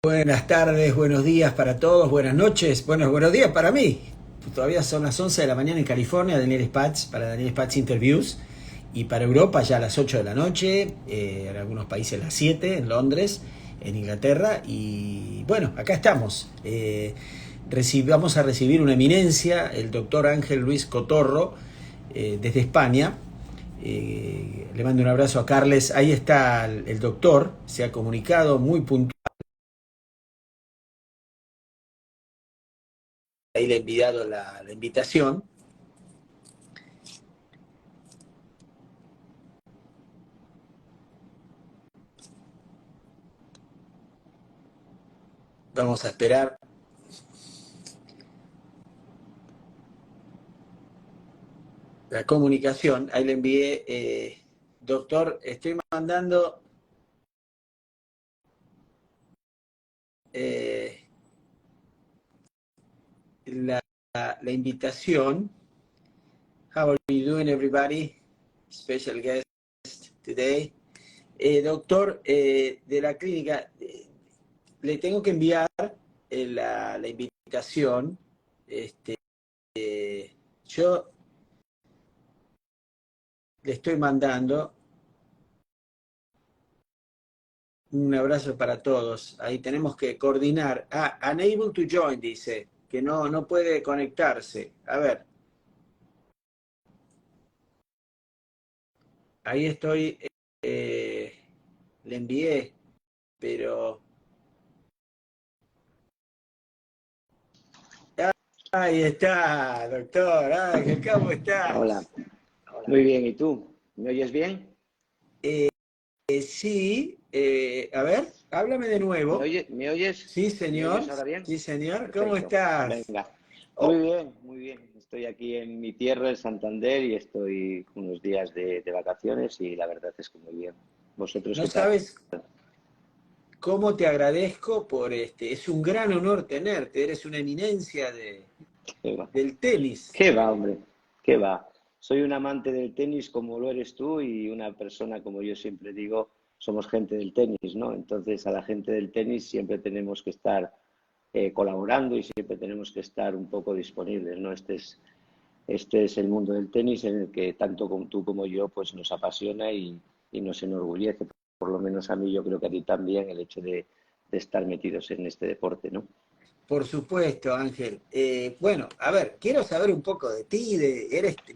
Buenas tardes, buenos días para todos, buenas noches, buenos días para mí. Todavía son las 11 de la mañana en California, Daniel Spatz, para Daniel Spatz Interviews. Y para Europa ya a las 8 de la noche, en algunos países las 7, en Londres, en Inglaterra. Y bueno, acá estamos. Vamos a recibir una eminencia, el doctor Ángel Luis Cotorro, desde España. Le mando un abrazo a Carles. Ahí está el doctor, se ha comunicado muy puntual. Ahí le he enviado la invitación. Vamos a esperar la comunicación. Ahí le envié, doctor, estoy mandando eh, la, la invitación. How are you doing, everybody? Special guest today. Doctor, de la clínica, le tengo que enviar la invitación. Yo le estoy mandando un abrazo para todos. Ahí tenemos que coordinar. Unable to join, dice, que no puede conectarse. A ver, ahí estoy, le envié, pero... Ahí está, doctor Ángel, ¿cómo Hola, estás? muy bien, ¿y tú? ¿Me oyes bien? Sí, a ver, háblame de ¿Me nuevo. oye, me oyes? Sí, ¿Me señor. oyes ahora bien? Sí, señor. ¿Cómo Perfecto, estás? venga. Muy Oh, bien, muy bien. Estoy aquí en mi tierra, en Santander, y estoy unos días de vacaciones y la verdad es que muy bien. ¿Vosotros no qué tal? sabes cómo te agradezco por es un gran honor tenerte, eres una eminencia ¿Qué va? del tenis. ¿Qué va, hombre? ¿Qué va? Soy un amante del tenis como lo eres tú y una persona, como yo siempre digo, somos gente del tenis, ¿no? Entonces a la gente del tenis siempre tenemos que estar colaborando y siempre tenemos que estar un poco disponibles, ¿no? Este es el mundo del tenis en el que tanto como tú como yo pues nos apasiona y nos enorgullece. Por lo menos a mí, yo creo que a ti también, el hecho de estar metidos en este deporte, ¿no? Por supuesto, Ángel. Bueno, a ver, quiero saber un poco de ti,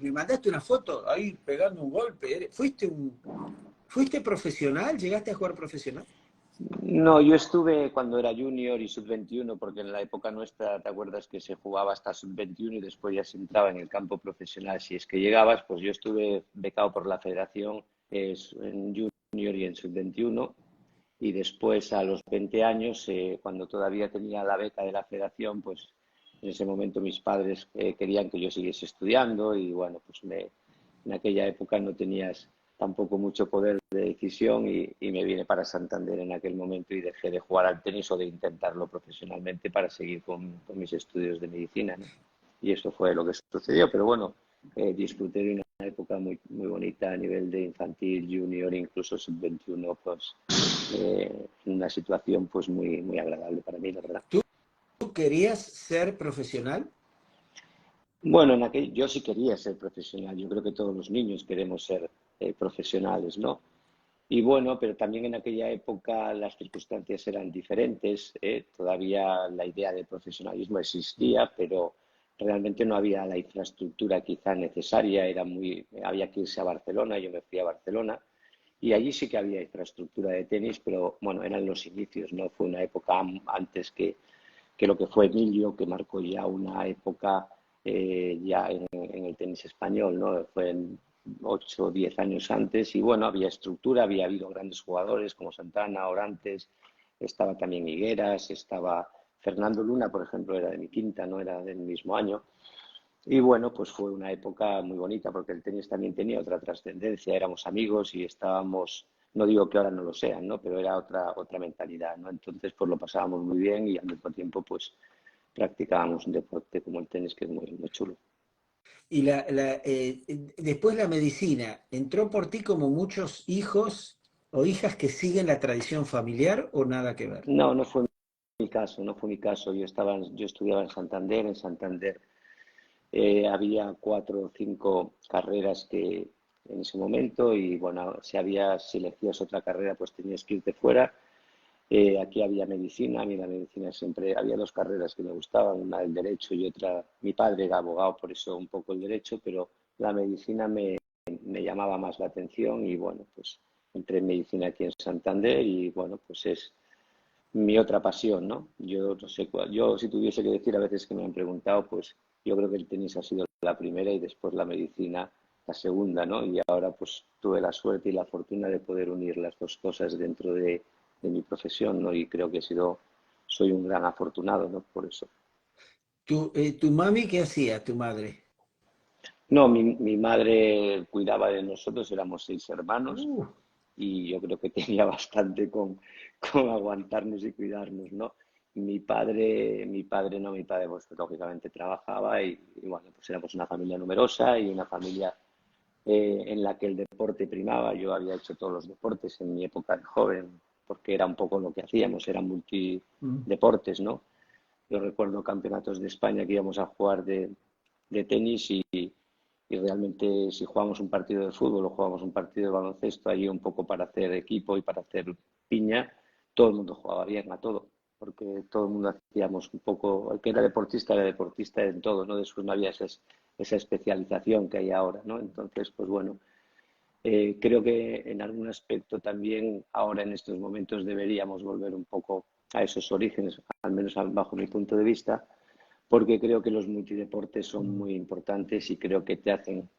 me mandaste una foto ahí pegando un golpe. ¿Fuiste profesional? ¿Llegaste a jugar profesional? No, yo estuve cuando era junior y sub-21, porque en la época nuestra, ¿te acuerdas que se jugaba hasta sub-21 y después ya se entraba en el campo profesional? Si es que llegabas, pues yo estuve becado por la federación en junior y en sub-21 y después a los 20 años, cuando todavía tenía la beca de la federación, pues en ese momento mis padres querían que yo siguiese estudiando y bueno, pues en aquella época no tenías tampoco mucho poder de decisión y me vine para Santander en aquel momento y dejé de jugar al tenis o de intentarlo profesionalmente para seguir con mis estudios de medicina, ¿no? Y eso fue lo que sucedió, pero bueno, disfruté de una época muy bonita a nivel de infantil, junior, incluso sub-21, pues una situación pues muy agradable para mí, la verdad. ¿Tú querías ser profesional? Bueno, yo sí quería ser profesional, yo creo que todos los niños queremos ser profesionales, ¿no? Y bueno, pero también en aquella época las circunstancias eran diferentes, todavía la idea de profesionalismo existía, pero realmente no había la infraestructura quizá necesaria, había que irse a Barcelona, yo me fui a Barcelona y allí sí que había infraestructura de tenis, pero bueno, eran los inicios, ¿no? Fue una época antes que lo que fue Emilio, que marcó ya una época ya en el tenis español, ¿no? Fue en 8 o 10 años antes y bueno, había estructura, había habido grandes jugadores como Santana, Orantes, estaba también Higueras, estaba Fernando Luna, por ejemplo, era de mi quinta, no era del mismo año. Y bueno, pues fue una época muy bonita porque el tenis también tenía otra trascendencia, éramos amigos y estábamos, no digo que ahora no lo sean, ¿no? Pero era otra mentalidad, ¿no? Entonces pues lo pasábamos muy bien y al mismo tiempo pues practicábamos un deporte como el tenis que es muy chulo. Y después la medicina, ¿entró por ti como muchos hijos o hijas que siguen la tradición familiar o nada que ver? No, no fue mi caso, no fue mi caso. Yo estudiaba en Santander había 4 o 5 carreras que en ese momento y bueno, si elegías otra carrera pues tenías que irte fuera. Aquí había medicina, a mí la medicina siempre, había 2 carreras que me gustaban, una el derecho y otra, mi padre era abogado, por eso un poco el derecho, pero la medicina me llamaba más la atención y bueno, pues entré en medicina aquí en Santander y bueno, pues es mi otra pasión, ¿no? Yo no sé cuál, yo si tuviese que decir a veces que me han preguntado, pues yo creo que el tenis ha sido la primera y después la medicina la segunda, ¿no? Y ahora pues tuve la suerte y la fortuna de poder unir las 2 cosas dentro de mi profesión, ¿no? Y creo que soy un gran afortunado, ¿no? Por eso. ¿Tu mami qué hacía, tu madre? No, mi madre cuidaba de nosotros, éramos 6 hermanos Uh, y yo creo que tenía bastante con aguantarnos y cuidarnos, ¿no? Mi padre pues lógicamente trabajaba y bueno, pues éramos una familia numerosa y una familia en la que el deporte primaba. Yo había hecho todos los deportes en mi época de joven porque era un poco lo que hacíamos, eran mm. multideportes, ¿no? Yo recuerdo campeonatos de España que íbamos a jugar de tenis y realmente si jugamos un partido de fútbol o jugamos un partido de baloncesto, allí un poco para hacer equipo y para hacer piña, todo el mundo jugaba bien a todo, porque todo el mundo hacíamos un poco, el que era deportista en todo, ¿no? Después no había esa especialización que hay ahora, ¿no? Entonces, pues bueno, creo que en algún aspecto también ahora en estos momentos deberíamos volver un poco a esos orígenes, al menos bajo mi punto de vista, porque creo que los multideportes son muy importantes y creo que te hacen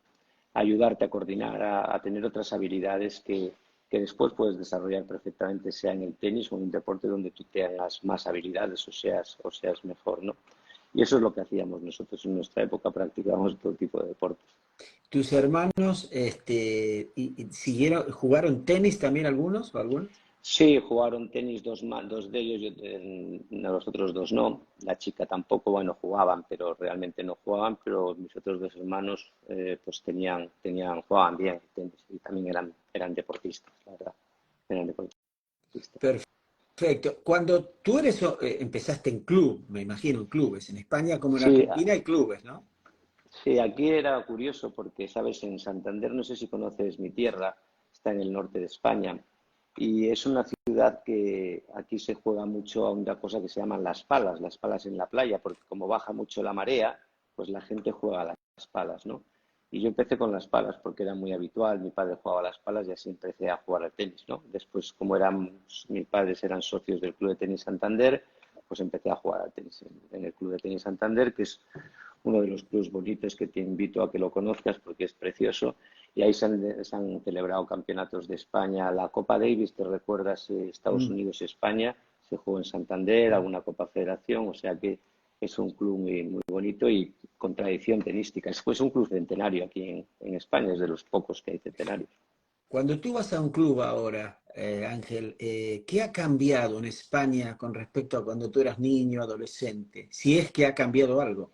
ayudarte a coordinar, a tener otras habilidades que después puedes desarrollar perfectamente, sea en el tenis o en un deporte donde tú tengas más habilidades o seas mejor, ¿no? Y eso es lo que hacíamos nosotros en nuestra época, practicábamos todo tipo de deportes. ¿Tus hermanos y siguieron, jugaron tenis también algunos o algunos? Sí, jugaron tenis dos de ellos, los otros 2 no. La chica tampoco, bueno, jugaban, pero realmente no jugaban, pero mis otros 2 hermanos pues jugaban bien al tenis y también eran deportistas, la verdad, eran deportistas. Perfecto. Cuando tú empezaste en club, me imagino, en clubes. En España, como en Sí, Argentina, hay clubes, ¿no? sí, aquí era curioso porque, sabes, en Santander, no sé si conoces mi tierra, está en el norte de España y es una ciudad que aquí se juega mucho a una cosa que se llaman las palas en la playa, porque como baja mucho la marea, pues la gente juega a las palas, ¿no? Y yo empecé con las palas porque era muy habitual, mi padre jugaba a las palas y así empecé a jugar al tenis, ¿no? Después, como mis padres eran socios del Club de Tenis Santander, pues empecé a jugar al tenis en el Club de Tenis Santander, que es uno de los clubs bonitos que te invito a que lo conozcas porque es precioso. Y ahí se han celebrado campeonatos de España. La Copa Davis, ¿te recuerdas? Estados Mm. Unidos y España, se jugó en Santander, alguna Copa Federación, o sea que es un club muy, muy bonito y con tradición tenística. Es un club centenario aquí en España, es de los pocos que hay centenarios. Cuando tú vas a un club ahora, Ángel, ¿qué ha cambiado en España con respecto a cuando tú eras niño, adolescente? Si es que ha cambiado algo.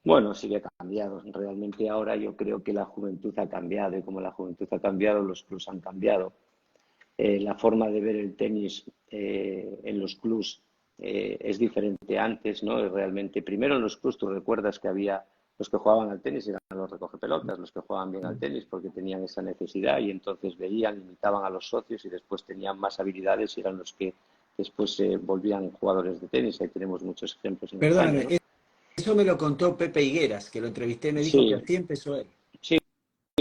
Bueno, sí que ha cambiado. Realmente ahora yo creo que la juventud ha cambiado y como la juventud ha cambiado, los clubs han cambiado. La forma de ver el tenis en los clubs es diferente antes, ¿no? Realmente, primero en los clubs tú recuerdas que había los que jugaban al tenis eran los recogepelotas, los que jugaban bien al tenis porque tenían esa necesidad y entonces veían, imitaban a los socios y después tenían más habilidades y eran los que después se volvían jugadores de tenis. Ahí tenemos muchos ejemplos en España, Perdóname, ¿no? eso me lo contó Pepe Higueras, que lo entrevisté, me dijo que Sí, así empezó él. sí,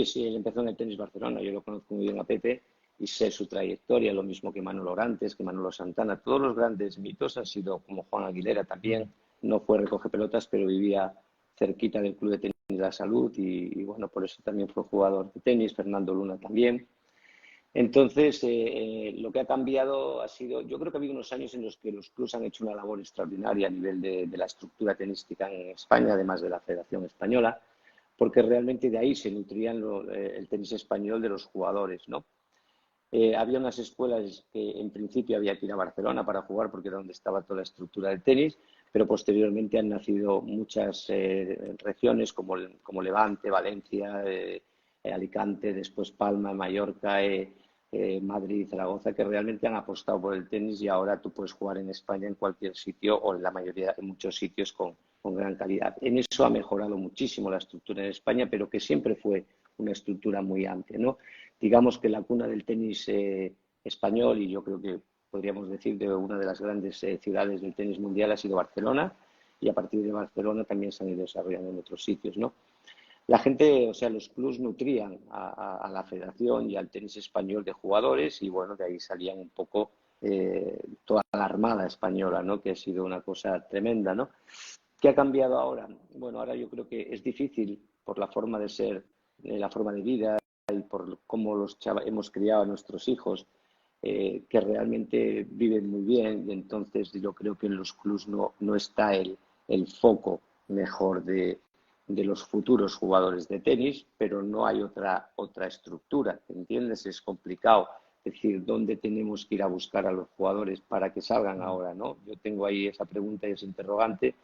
sí, él empezó en el tenis Barcelona, yo lo conozco muy bien a Pepe y sé su trayectoria, lo mismo que Manolo Orantes, que Manolo Santana. Todos los grandes mitos han sido como Juan Aguilera también, no fue recoge pelotas, pero vivía cerquita del Club de Tenis de la Salud y bueno, por eso también fue jugador de tenis, Fernando Luna también. Entonces, lo que ha cambiado ha sido, yo creo que ha habido unos años en los que los clubes han hecho una labor extraordinaria a nivel de la estructura tenística en España, además de la Federación Española, porque realmente de ahí se nutrían el tenis español de los jugadores, ¿no? Había unas escuelas que en principio había que ir a Barcelona para jugar porque era donde estaba toda la estructura del tenis, pero posteriormente han nacido muchas regiones como Levante, Valencia, Alicante, después Palma, Mallorca, Madrid, Zaragoza, que realmente han apostado por el tenis y ahora tú puedes jugar en España en cualquier sitio o en la mayoría, en muchos sitios con gran calidad. En eso ha mejorado muchísimo la estructura en España, pero que siempre fue una estructura muy amplia, ¿no? Digamos que la cuna del tenis español, y yo creo que podríamos decir de una de las grandes ciudades del tenis mundial, ha sido Barcelona, y a partir de Barcelona también se han ido desarrollando en otros sitios, ¿no? La gente, o sea, los clubs nutrían a la federación y al tenis español de jugadores y bueno, de ahí salían un poco toda la armada española, ¿no? Que ha sido una cosa tremenda, ¿no? ¿Qué ha cambiado ahora? Bueno, ahora yo creo que es difícil por la forma de ser, la forma de vida y por cómo hemos criado a nuestros hijos, que realmente viven muy bien y entonces yo creo que en los clubs no está el foco mejor de los futuros jugadores de tenis, pero no hay otra estructura, ¿entiendes? Es complicado decir dónde tenemos que ir a buscar a los jugadores para que salgan ahora, ¿no? Yo tengo ahí esa pregunta y ese interrogante,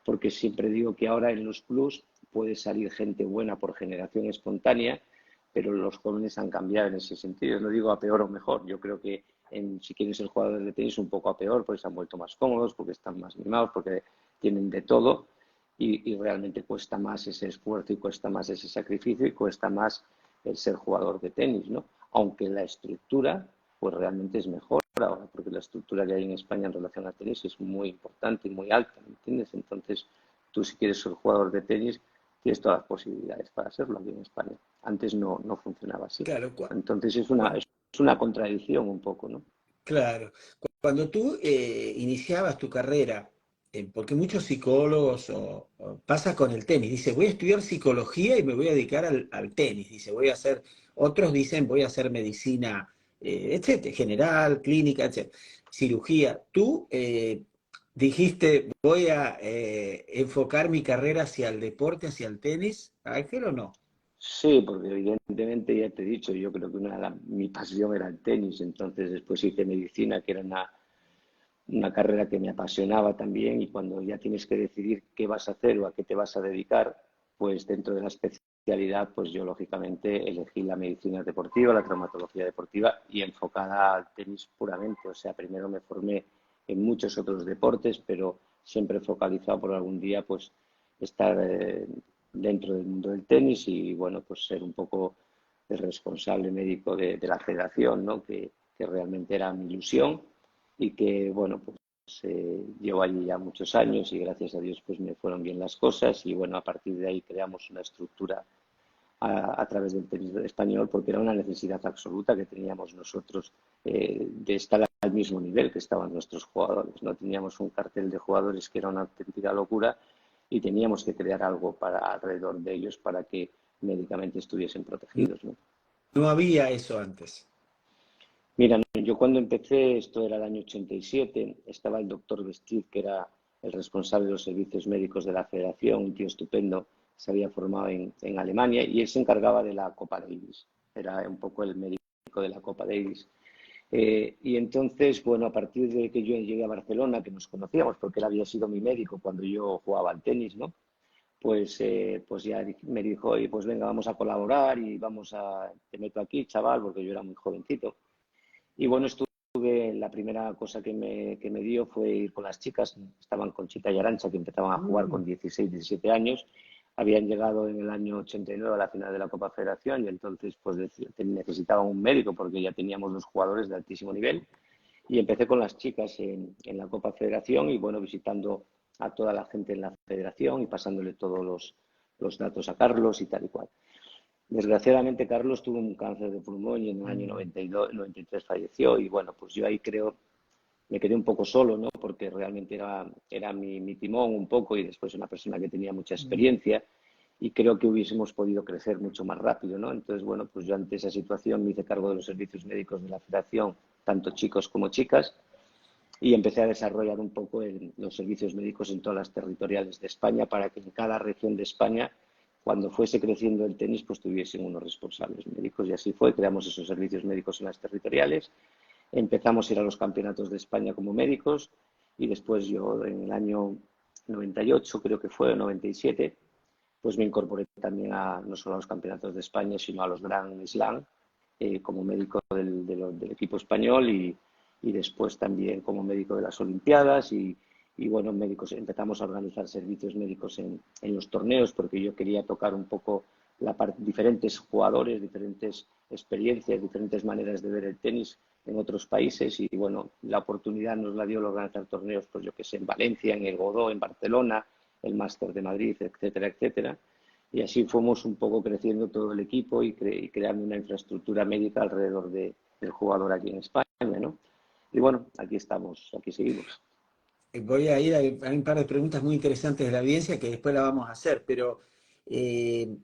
porque siempre digo que ahora en los clubs puede salir gente buena por generación espontánea, pero los jóvenes han cambiado en ese sentido. No digo a peor o mejor, yo creo que si quieres ser jugador de tenis un poco a peor, porque se han vuelto más cómodos, porque están más mimados, porque tienen de todo y realmente cuesta más ese esfuerzo y cuesta más ese sacrificio y cuesta más el ser jugador de tenis, ¿no? Aunque la estructura pues realmente es mejor ahora, porque la estructura que hay en España en relación al tenis es muy importante y muy alta, ¿me entiendes? Entonces, tú si quieres ser jugador de tenis, tienes todas las posibilidades para serlo aquí en España. Antes no funcionaba así. Claro, Entonces es una contradicción un poco, ¿no? claro. Cuando tú iniciabas tu carrera, porque muchos psicólogos pasa con el tenis, dice, voy a estudiar psicología y me voy a dedicar al tenis, dice, voy a hacer, otros dicen, voy a hacer medicina, etcétera, general, clínica, etcétera, cirugía. Tú dijiste, voy a enfocar mi carrera hacia el deporte, hacia el tenis, ¿Ángel o no? Sí, porque evidentemente ya te he dicho, yo creo que mi pasión era el tenis, entonces después hice medicina, que era una carrera que me apasionaba también y cuando ya tienes que decidir qué vas a hacer o a qué te vas a dedicar, pues dentro de la especialidad, pues yo lógicamente elegí la medicina deportiva, la traumatología deportiva y enfocada al tenis puramente. O sea, primero me formé en muchos otros deportes, pero siempre focalizado por algún día, pues estar dentro del mundo del tenis y bueno, pues ser un poco el responsable médico de la federación, ¿no? Que realmente era mi ilusión y que, bueno, pues llevo allí ya muchos años y gracias a Dios pues me fueron bien las cosas y bueno, a partir de ahí creamos una estructura a través del tenis español porque era una necesidad absoluta que teníamos nosotros de estar al mismo nivel que estaban nuestros jugadores. No teníamos un cartel de jugadores que era una auténtica locura y teníamos que crear algo para alrededor de ellos para que médicamente estuviesen protegidos, ¿no? No había eso antes. Mira, yo cuando empecé, esto era el año 87, estaba el doctor Vestir, que era el responsable de los servicios médicos de la federación, un tío estupendo, se había formado en Alemania y él se encargaba de la Copa Davis, era un poco el médico de la Copa Davis. Y entonces, bueno, a partir de que yo llegué a Barcelona, que nos conocíamos, porque él había sido mi médico cuando yo jugaba al tenis, ¿no? Pues ya me dijo, oye, pues venga, vamos a colaborar y te meto aquí, chaval, porque yo era muy jovencito. Y bueno, la primera cosa que me dio fue ir con las chicas, estaban Conchita y Arantxa, que empezaban a jugar con 16, 17 años, habían llegado en el año 89 a la final de la Copa Federación y entonces pues necesitaban un médico porque ya teníamos los jugadores de altísimo nivel y empecé con las chicas en la Copa Federación y bueno, visitando a toda la gente en la federación y pasándole todos los datos a Carlos y tal y cual. Desgraciadamente, Carlos tuvo un cáncer de pulmón y en el año 92, 93 falleció. Y bueno, pues yo ahí creo, me quedé un poco solo, ¿no? Porque realmente era mi timón un poco y después una persona que tenía mucha experiencia y creo que hubiésemos podido crecer mucho más rápido, ¿no? Entonces, bueno, pues yo ante esa situación me hice cargo de los servicios médicos de la federación, tanto chicos como chicas, y empecé a desarrollar un poco los servicios médicos en todas las territoriales de España para que en cada región de España, cuando fuese creciendo el tenis, pues tuviesen unos responsables médicos. Y así fue, creamos esos servicios médicos en las territoriales, empezamos a ir a los campeonatos de España como médicos y después yo en el año 98, creo que fue, 97, pues me incorporé también no solo a los campeonatos de España, sino a los Grand Slam como médico del equipo español y después también como médico de las Olimpiadas y bueno, médicos, empezamos a organizar servicios médicos en los torneos porque yo quería tocar un poco diferentes jugadores, diferentes experiencias, diferentes maneras de ver el tenis en otros países y bueno, la oportunidad nos la dio el organizar torneos, pues yo que sé, en Valencia, en el Godó, en Barcelona, el Máster de Madrid, etcétera, etcétera. Y así fuimos un poco creciendo todo el equipo y creando una infraestructura médica alrededor del jugador aquí en España, ¿no? Y bueno, aquí estamos, aquí seguimos. Voy a ir a un par de preguntas muy interesantes de la audiencia que después la vamos a hacer, pero eh,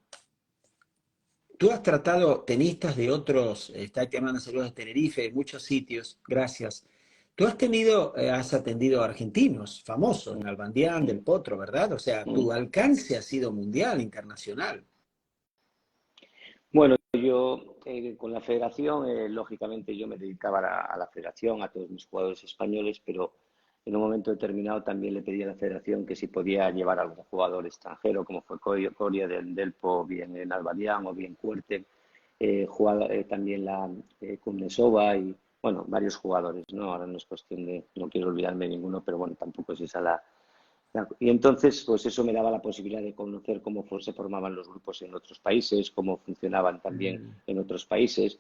tú has tratado tenistas de otros, está llamando saludos de Tenerife, de muchos sitios, gracias. Tú has atendido a argentinos famosos, Nalbandián, Del Potro, ¿verdad? O sea, tu alcance ha sido mundial, internacional. Bueno, yo con la federación, lógicamente yo me dedicaba a la federación, a todos mis jugadores españoles, pero en un momento determinado también le pedí a la federación que si podía llevar a algún jugador extranjero, como fue Coria del Delpo, bien en Albadián o bien Cuerte, también la Kuznetsova y, bueno, varios jugadores, ¿no? Ahora no es cuestión de, no quiero olvidarme de ninguno, pero bueno, tampoco es esa y entonces, pues eso me daba la posibilidad de conocer cómo se formaban los grupos en otros países, cómo funcionaban también en otros países.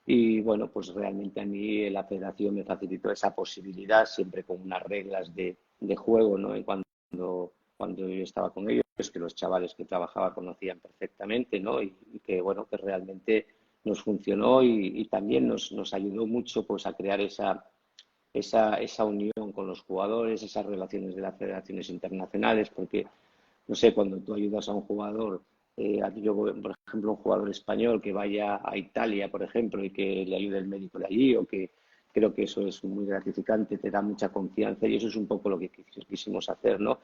Y bueno, pues realmente a mí la federación me facilitó esa posibilidad, siempre con unas reglas de juego, ¿no? Y cuando yo estaba con ellos, que los chavales que trabajaba conocían perfectamente, ¿no? Y que bueno, que realmente nos funcionó y también nos ayudó mucho pues a crear esa unión con los jugadores, esas relaciones de las federaciones internacionales, porque, no sé, cuando tú ayudas a un jugador, yo, por ejemplo, un jugador español que vaya a Italia, por ejemplo, y que le ayude el médico de allí, o que creo que eso es muy gratificante, te da mucha confianza y eso es un poco lo que quisimos hacer, ¿no?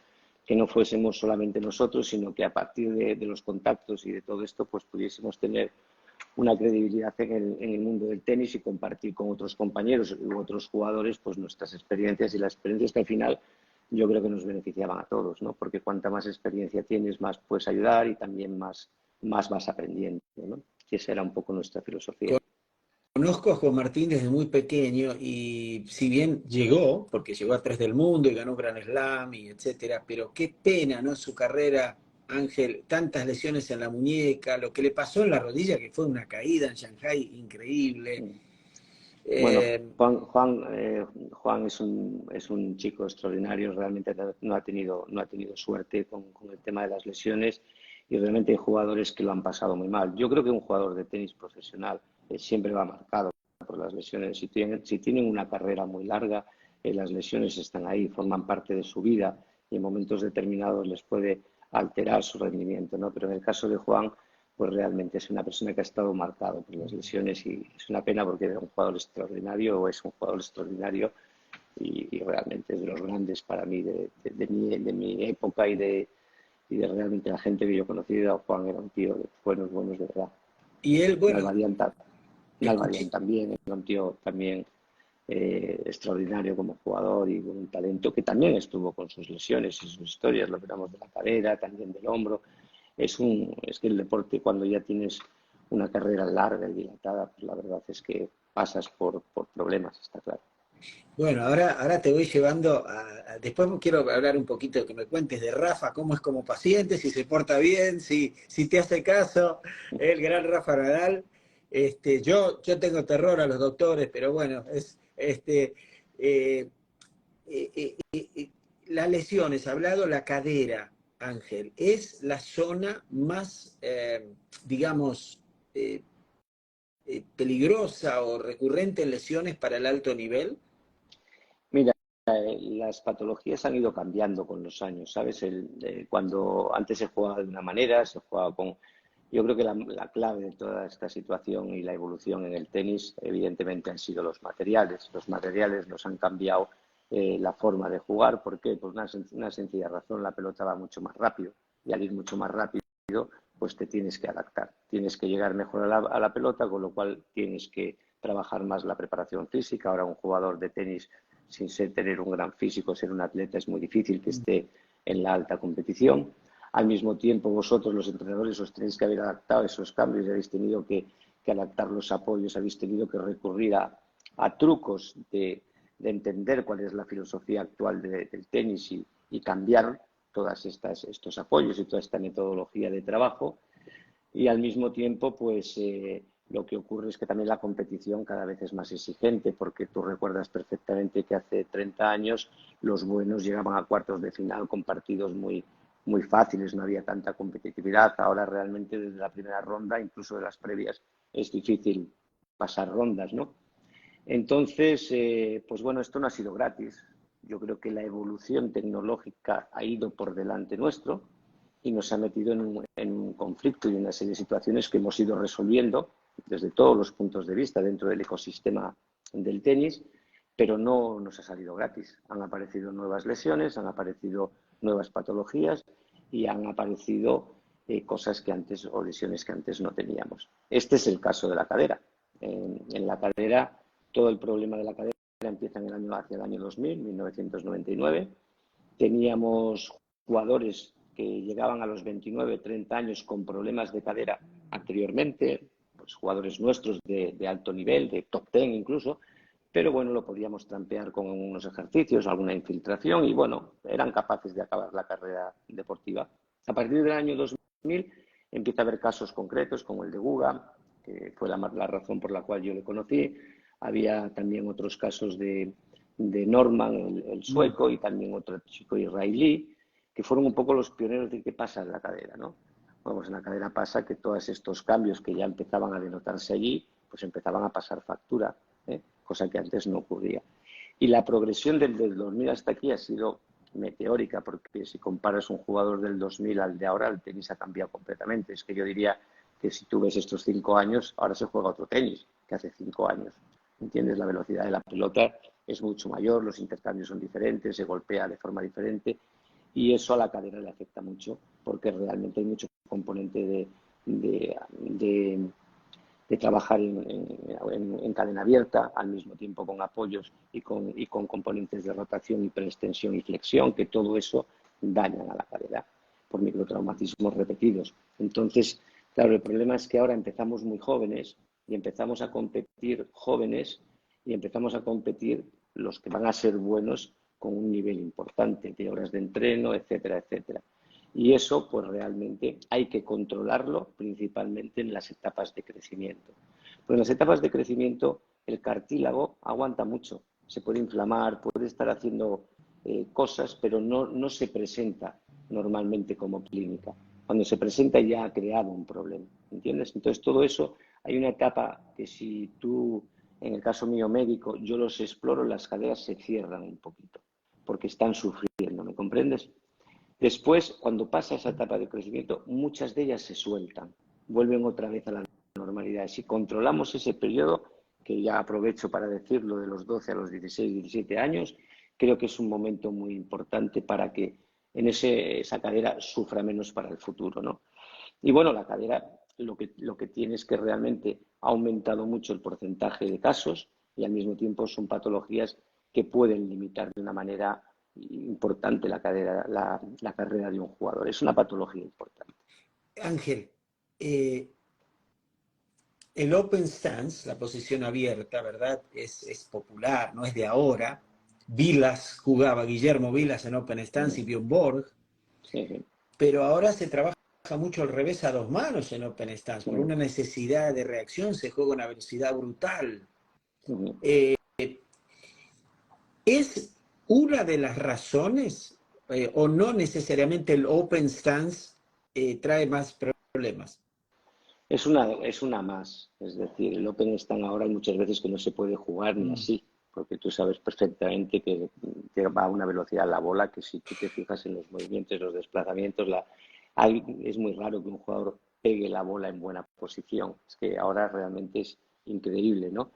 Que no fuésemos solamente nosotros, sino que a partir de los contactos y de todo esto, pues pudiésemos tener una credibilidad en el mundo del tenis y compartir con otros compañeros u otros jugadores pues nuestras experiencias y las experiencias que al final yo creo que nos beneficiaban a todos, ¿no? Porque cuanta más experiencia tienes, más puedes ayudar y también más vas aprendiendo, ¿no? Y esa era un poco nuestra filosofía. Conozco a Juan Martín desde muy pequeño y si bien llegó, porque llegó a tres del mundo y ganó un Gran Slam y etcétera, pero qué pena, ¿no? Su carrera, Ángel, tantas lesiones en la muñeca, lo que le pasó en la rodilla, que fue una caída en Shanghái increíble. Bueno, Eh, Juan es un chico extraordinario, realmente no ha tenido suerte con el tema de las lesiones y realmente hay jugadores que lo han pasado muy mal. Yo creo que un jugador de tenis profesional siempre va marcado por las lesiones. Si tienen una carrera muy larga, las lesiones están ahí, forman parte de su vida y en momentos determinados les puede alterar su rendimiento, ¿no? Pero en el caso de Juan, pues realmente es una persona que ha estado marcado por las lesiones y es una pena porque era un jugador extraordinario o es un jugador extraordinario y realmente es de los grandes para mí de mi época y de realmente la gente que yo conocí. Juan era un tío de buenos, buenos de verdad. y él, bueno, Nalbandián escuché, también era un tío también extraordinario como jugador y con un talento que también estuvo con sus lesiones y sus historias, lo veremos de la cadera, también del hombro. Es que el deporte cuando ya tienes una carrera larga y dilatada, pues la verdad es que pasas por problemas, está claro. bueno, ahora te voy llevando después quiero hablar un poquito, que me cuentes de Rafa, cómo es como paciente, si se porta bien, si te hace caso, el gran Rafa Nadal. Yo tengo terror a los doctores, pero bueno, eh, las lesiones, hablado la cadera, Ángel, es la zona más, digamos, eh, peligrosa o recurrente en lesiones para el alto nivel. Mira, las patologías han ido cambiando con los años, ¿sabes? Cuando antes se jugaba de una manera, se jugaba con... Yo creo que la clave de toda esta situación y la evolución en el tenis, evidentemente, han sido los materiales. Los materiales nos han cambiado la forma de jugar. ¿Por qué? Por una sencilla razón, la pelota va mucho más rápido y al ir mucho más rápido, pues te tienes que adaptar. Tienes que llegar mejor a la pelota, con lo cual tienes que trabajar más la preparación física. Ahora un jugador de tenis sin tener un gran físico, ser un atleta, es muy difícil que esté en la alta competición. Al mismo tiempo, vosotros, los entrenadores, os tenéis que haber adaptado a esos cambios y habéis tenido que que adaptar los apoyos, habéis tenido que recurrir a trucos de entender cuál es la filosofía actual del tenis y cambiar todas estos apoyos y toda esta metodología de trabajo. Y al mismo tiempo, pues lo que ocurre es que también la competición cada vez es más exigente, porque tú recuerdas perfectamente que hace 30 años los buenos llegaban a cuartos de final con partidos muy fáciles, no había tanta competitividad. Ahora realmente desde la primera ronda, incluso de las previas, es difícil pasar rondas, ¿no? Entonces, pues bueno, esto no ha sido gratis. Yo creo que la evolución tecnológica ha ido por delante nuestro y nos ha metido en un conflicto y una serie de situaciones que hemos ido resolviendo desde todos los puntos de vista dentro del ecosistema del tenis, pero no nos ha salido gratis. Han aparecido nuevas lesiones, han aparecido nuevas patologías y han aparecido cosas que antes o lesiones que antes no teníamos. Este es el caso de la cadera. En la cadera, todo el problema de la cadera empieza hacia el año 2000, 1999. Teníamos jugadores que llegaban a los 29, 30 años con problemas de cadera anteriormente, pues jugadores nuestros de alto nivel, de top 10 incluso, pero bueno, lo podíamos trampear con unos ejercicios, alguna infiltración y bueno, eran capaces de acabar la carrera deportiva. A partir del año 2000 empieza a haber casos concretos como el de Guga, que fue la razón por la cual yo le conocí. Había también otros casos de Norman, el sueco, y también otro chico israelí, que fueron un poco los pioneros de qué pasa en la cadera, ¿no? Bueno, pues en la cadera pasa que todos estos cambios que ya empezaban a denotarse allí, pues empezaban a pasar factura, cosa que antes no ocurría. Y la progresión desde el 2000 hasta aquí ha sido meteórica, porque si comparas un jugador del 2000 al de ahora, el tenis ha cambiado completamente. Es que yo diría que si tú ves estos 5 años, ahora se juega otro tenis que hace 5 años. ¿Entiendes? La velocidad de la pelota es mucho mayor, los intercambios son diferentes, se golpea de forma diferente y eso a la cadera le afecta mucho porque realmente hay mucho componente de trabajar en cadena abierta, al mismo tiempo con apoyos y con componentes de rotación y preextensión y flexión, que todo eso dañan a la cadera por microtraumatismos repetidos. Entonces, claro, el problema es que ahora empezamos muy jóvenes y empezamos a competir jóvenes y empezamos a competir los que van a ser buenos con un nivel importante de horas de entreno, etcétera, etcétera. Y eso, pues realmente hay que controlarlo principalmente en las etapas de crecimiento. Pues en las etapas de crecimiento el cartílago aguanta mucho, se puede inflamar, puede estar haciendo cosas, pero no se presenta normalmente como clínica. Cuando se presenta ya ha creado un problema, ¿entiendes? Entonces todo eso, hay una etapa que si tú, en el caso mío médico, yo los exploro, las caderas se cierran un poquito, porque están sufriendo, ¿me comprendes? Después, cuando pasa esa etapa de crecimiento, muchas de ellas se sueltan, vuelven otra vez a la normalidad. Si controlamos ese periodo, que ya aprovecho para decirlo, de los 12 a los 16, 17 años, creo que es un momento muy importante para que en esa cadera sufra menos para el futuro, ¿no? Y bueno, la cadera lo que tiene es que realmente ha aumentado mucho el porcentaje de casos y al mismo tiempo son patologías que pueden limitar de una manera importante la carrera de un jugador. Es una patología importante. Ángel, el open stance, la posición abierta, ¿verdad? Es popular, no es de ahora. Vilas jugaba, Guillermo Vilas en open stance y Björn Borg, Sí, sí. pero ahora se trabaja mucho al revés a dos manos en open stance. Por una necesidad de reacción se juega a una velocidad brutal. ¿Es una de las razones o no necesariamente el open stance trae más problemas? Es una más, es decir, el Open Stand ahora hay muchas veces que no se puede jugar ni así, porque tú sabes perfectamente que va a una velocidad la bola que si tú te fijas en los movimientos, los desplazamientos, es muy raro que un jugador pegue la bola en buena posición. Es que ahora realmente es increíble, ¿no?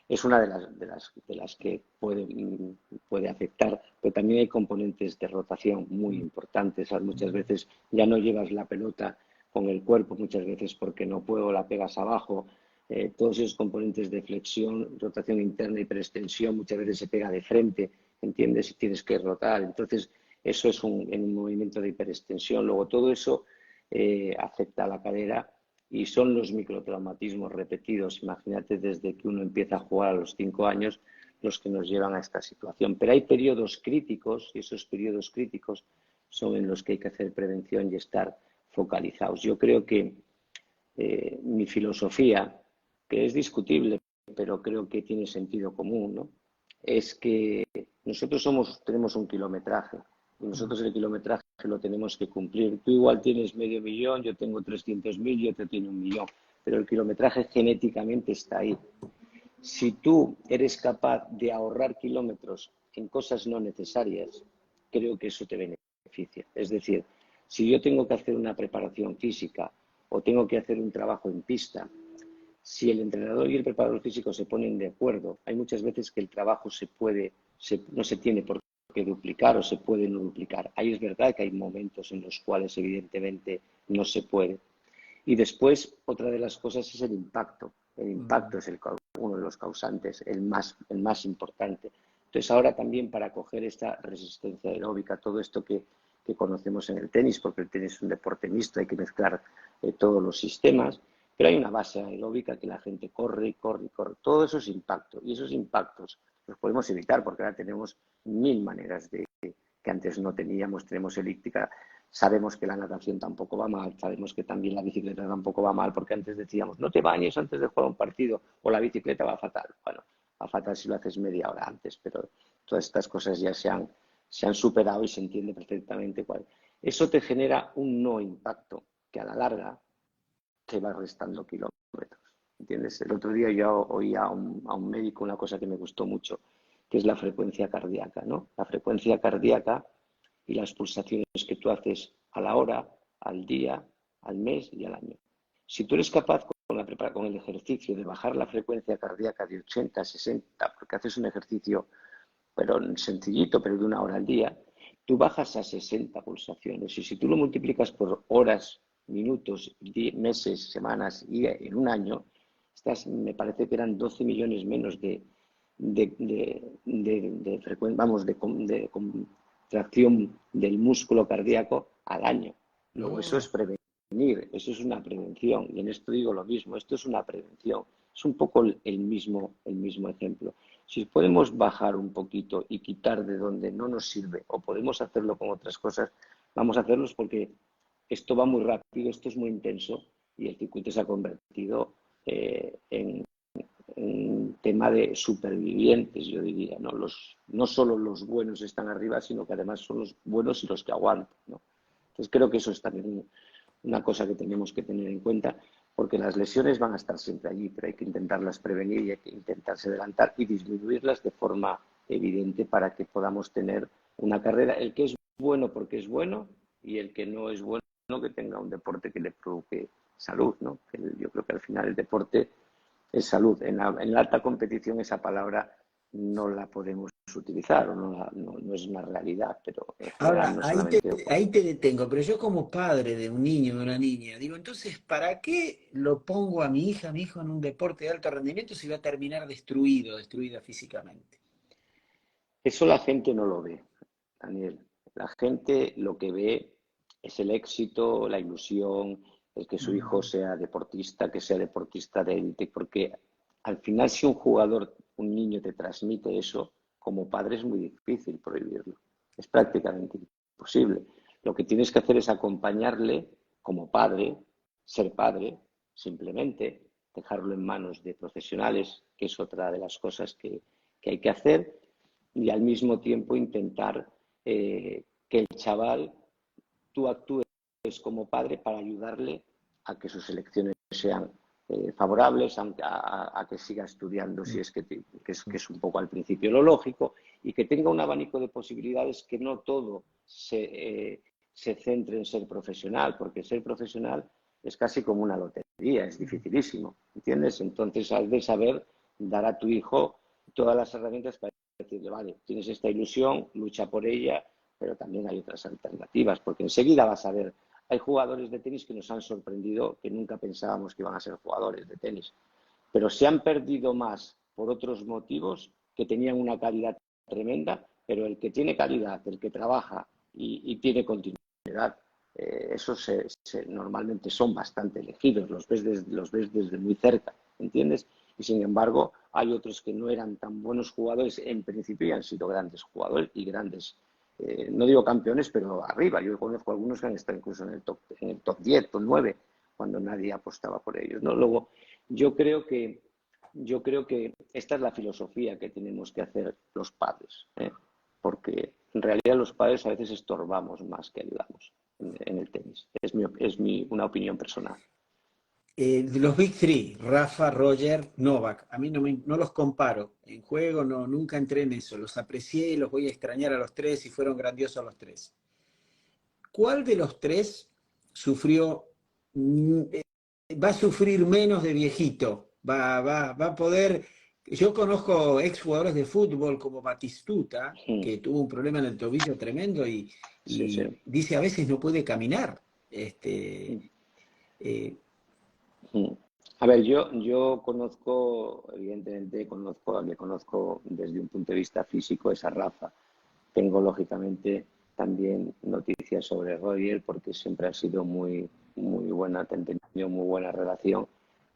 Es una de las que puede afectar, pero también hay componentes de rotación muy importantes. Muchas veces ya no llevas la pelota con el cuerpo, muchas veces porque no puedo, la pegas abajo. Todos esos componentes de flexión, rotación interna y preextensión, muchas veces se pega de frente, ¿entiendes? Y tienes que rotar. Entonces, eso es en un movimiento de hiperextensión. Luego, todo eso afecta a la cadera y son los microtraumatismos repetidos, imagínate desde que uno empieza a jugar a los 5 años, los que nos llevan a esta situación. Pero hay periodos críticos y esos periodos críticos son en los que hay que hacer prevención y estar focalizados. Yo creo que mi filosofía, que es discutible, pero creo que tiene sentido común, ¿no? Es que nosotros tenemos un kilometraje y nosotros el kilometraje lo tenemos que cumplir. Tú igual tienes 500.000, yo tengo 300.000 y otro tiene 1.000.000, pero el kilometraje genéticamente está ahí. Si tú eres capaz de ahorrar kilómetros en cosas no necesarias, creo que eso te beneficia. Es decir, si yo tengo que hacer una preparación física o tengo que hacer un trabajo en pista, si el entrenador y el preparador físico se ponen de acuerdo, hay muchas veces que el trabajo no se tiene por qué duplicar o se puede no duplicar. Ahí es verdad que hay momentos en los cuales evidentemente no se puede. Y después, otra de las cosas es el impacto. El impacto es uno de los causantes, el más importante. Entonces, ahora también para coger esta resistencia aeróbica, todo esto que conocemos en el tenis, porque el tenis es un deporte mixto, hay que mezclar todos los sistemas, pero hay una base aeróbica que la gente corre y corre y corre. Todo eso es impacto, y esos impactos los podemos evitar porque ahora tenemos 1000 maneras que antes no teníamos. Tenemos elíptica, sabemos que la natación tampoco va mal, sabemos que también la bicicleta tampoco va mal, porque antes decíamos, no te bañes antes de jugar un partido o la bicicleta va fatal. Bueno, va fatal si lo haces media hora antes, pero todas estas cosas ya se han superado y se entiende perfectamente cuál. Eso te genera un no impacto que a la larga te va restando kilómetros. ¿Entiendes? El otro día yo oí a un médico una cosa que me gustó mucho, que es la frecuencia cardíaca, ¿no? La frecuencia cardíaca y las pulsaciones que tú haces a la hora, al día, al mes y al año. Si tú eres capaz con el ejercicio de bajar la frecuencia cardíaca de 80 a 60, porque haces un ejercicio pero sencillito, pero de 1 hora al día, tú bajas a 60 pulsaciones. Y si tú lo multiplicas por horas, minutos, meses, semanas y en un año, me parece que eran 12 millones menos de contracción del músculo cardíaco al año. Luego, eso es prevenir, eso es una prevención. Y en esto digo lo mismo, esto es una prevención. Es un poco el mismo ejemplo. Si podemos bajar un poquito y quitar de donde no nos sirve, o podemos hacerlo con otras cosas, vamos a hacerlos porque esto va muy rápido, esto es muy intenso y el circuito se ha convertido en un tema de supervivientes, yo diría, ¿no? No solo los buenos están arriba, sino que además son los buenos y los que aguantan, ¿no? Entonces creo que eso es también una cosa que tenemos que tener en cuenta, porque las lesiones van a estar siempre allí, pero hay que intentarlas prevenir y hay que intentarse adelantar y disminuirlas de forma evidente para que podamos tener una carrera. El que es bueno porque es bueno y el que no es bueno que tenga un deporte que le provoque salud, ¿no? Yo creo que al final el deporte es salud. En la alta competición esa palabra no la podemos utilizar o no es una realidad, pero en general Ahora, no solamente. ahí te detengo, pero yo como padre de un niño, de una niña, digo, entonces, ¿para qué lo pongo a mi hija, a mi hijo en un deporte de alto rendimiento si va a terminar destruida físicamente? Eso la gente no lo ve, Daniel. La gente lo que ve es el éxito, la ilusión, el que su hijo Mm. sea deportista, que sea deportista de élite, porque al final si un jugador, un niño te transmite eso, como padre es muy difícil prohibirlo. Es prácticamente imposible. Lo que tienes que hacer es acompañarle como padre, ser padre, simplemente, dejarlo en manos de profesionales, que es otra de las cosas que hay que hacer, y al mismo tiempo intentar que el chaval, tú actúes como padre para ayudarle a que sus elecciones sean favorables, a que siga estudiando si es que es un poco al principio lo lógico, y que tenga un abanico de posibilidades, que no todo se centre en ser profesional, porque ser profesional es casi como una lotería, es dificilísimo, ¿entiendes? Entonces has de saber dar a tu hijo todas las herramientas para decirle, vale, tienes esta ilusión, lucha por ella, pero también hay otras alternativas, porque enseguida vas a ver, hay jugadores de tenis que nos han sorprendido, que nunca pensábamos que iban a ser jugadores de tenis, pero se han perdido más por otros motivos, que tenían una calidad tremenda, pero el que tiene calidad, el que trabaja y tiene continuidad, esos normalmente son bastante elegidos, los ves desde muy cerca, ¿entiendes? Y sin embargo, hay otros que no eran tan buenos jugadores en principio y han sido grandes jugadores y grandes, no digo campeones, pero arriba. Yo conozco algunos que han estado incluso en el top 10, top 9, cuando nadie apostaba por ellos, ¿no? Luego, yo creo que, yo creo que esta es la filosofía que tenemos que hacer los padres, ¿eh? Porque en realidad los padres a veces estorbamos más que ayudamos en el tenis. Una opinión personal. De los Big Three, Rafa, Roger, Novak, a mí no los comparo. En juego no, nunca entré en eso. Los aprecié y los voy a extrañar a los tres y fueron grandiosos los tres. ¿Cuál de los tres sufrió, va a sufrir menos de viejito? Va a poder... Yo conozco exjugadores de fútbol como Batistuta, que tuvo un problema en el tobillo tremendo Sí, sí. y dice a veces no puede caminar. Eh, A ver, yo conozco, evidentemente, le conozco desde un punto de vista físico es a Rafa. Tengo, lógicamente, también noticias sobre Roger porque siempre ha sido muy buena, han tenido muy buena relación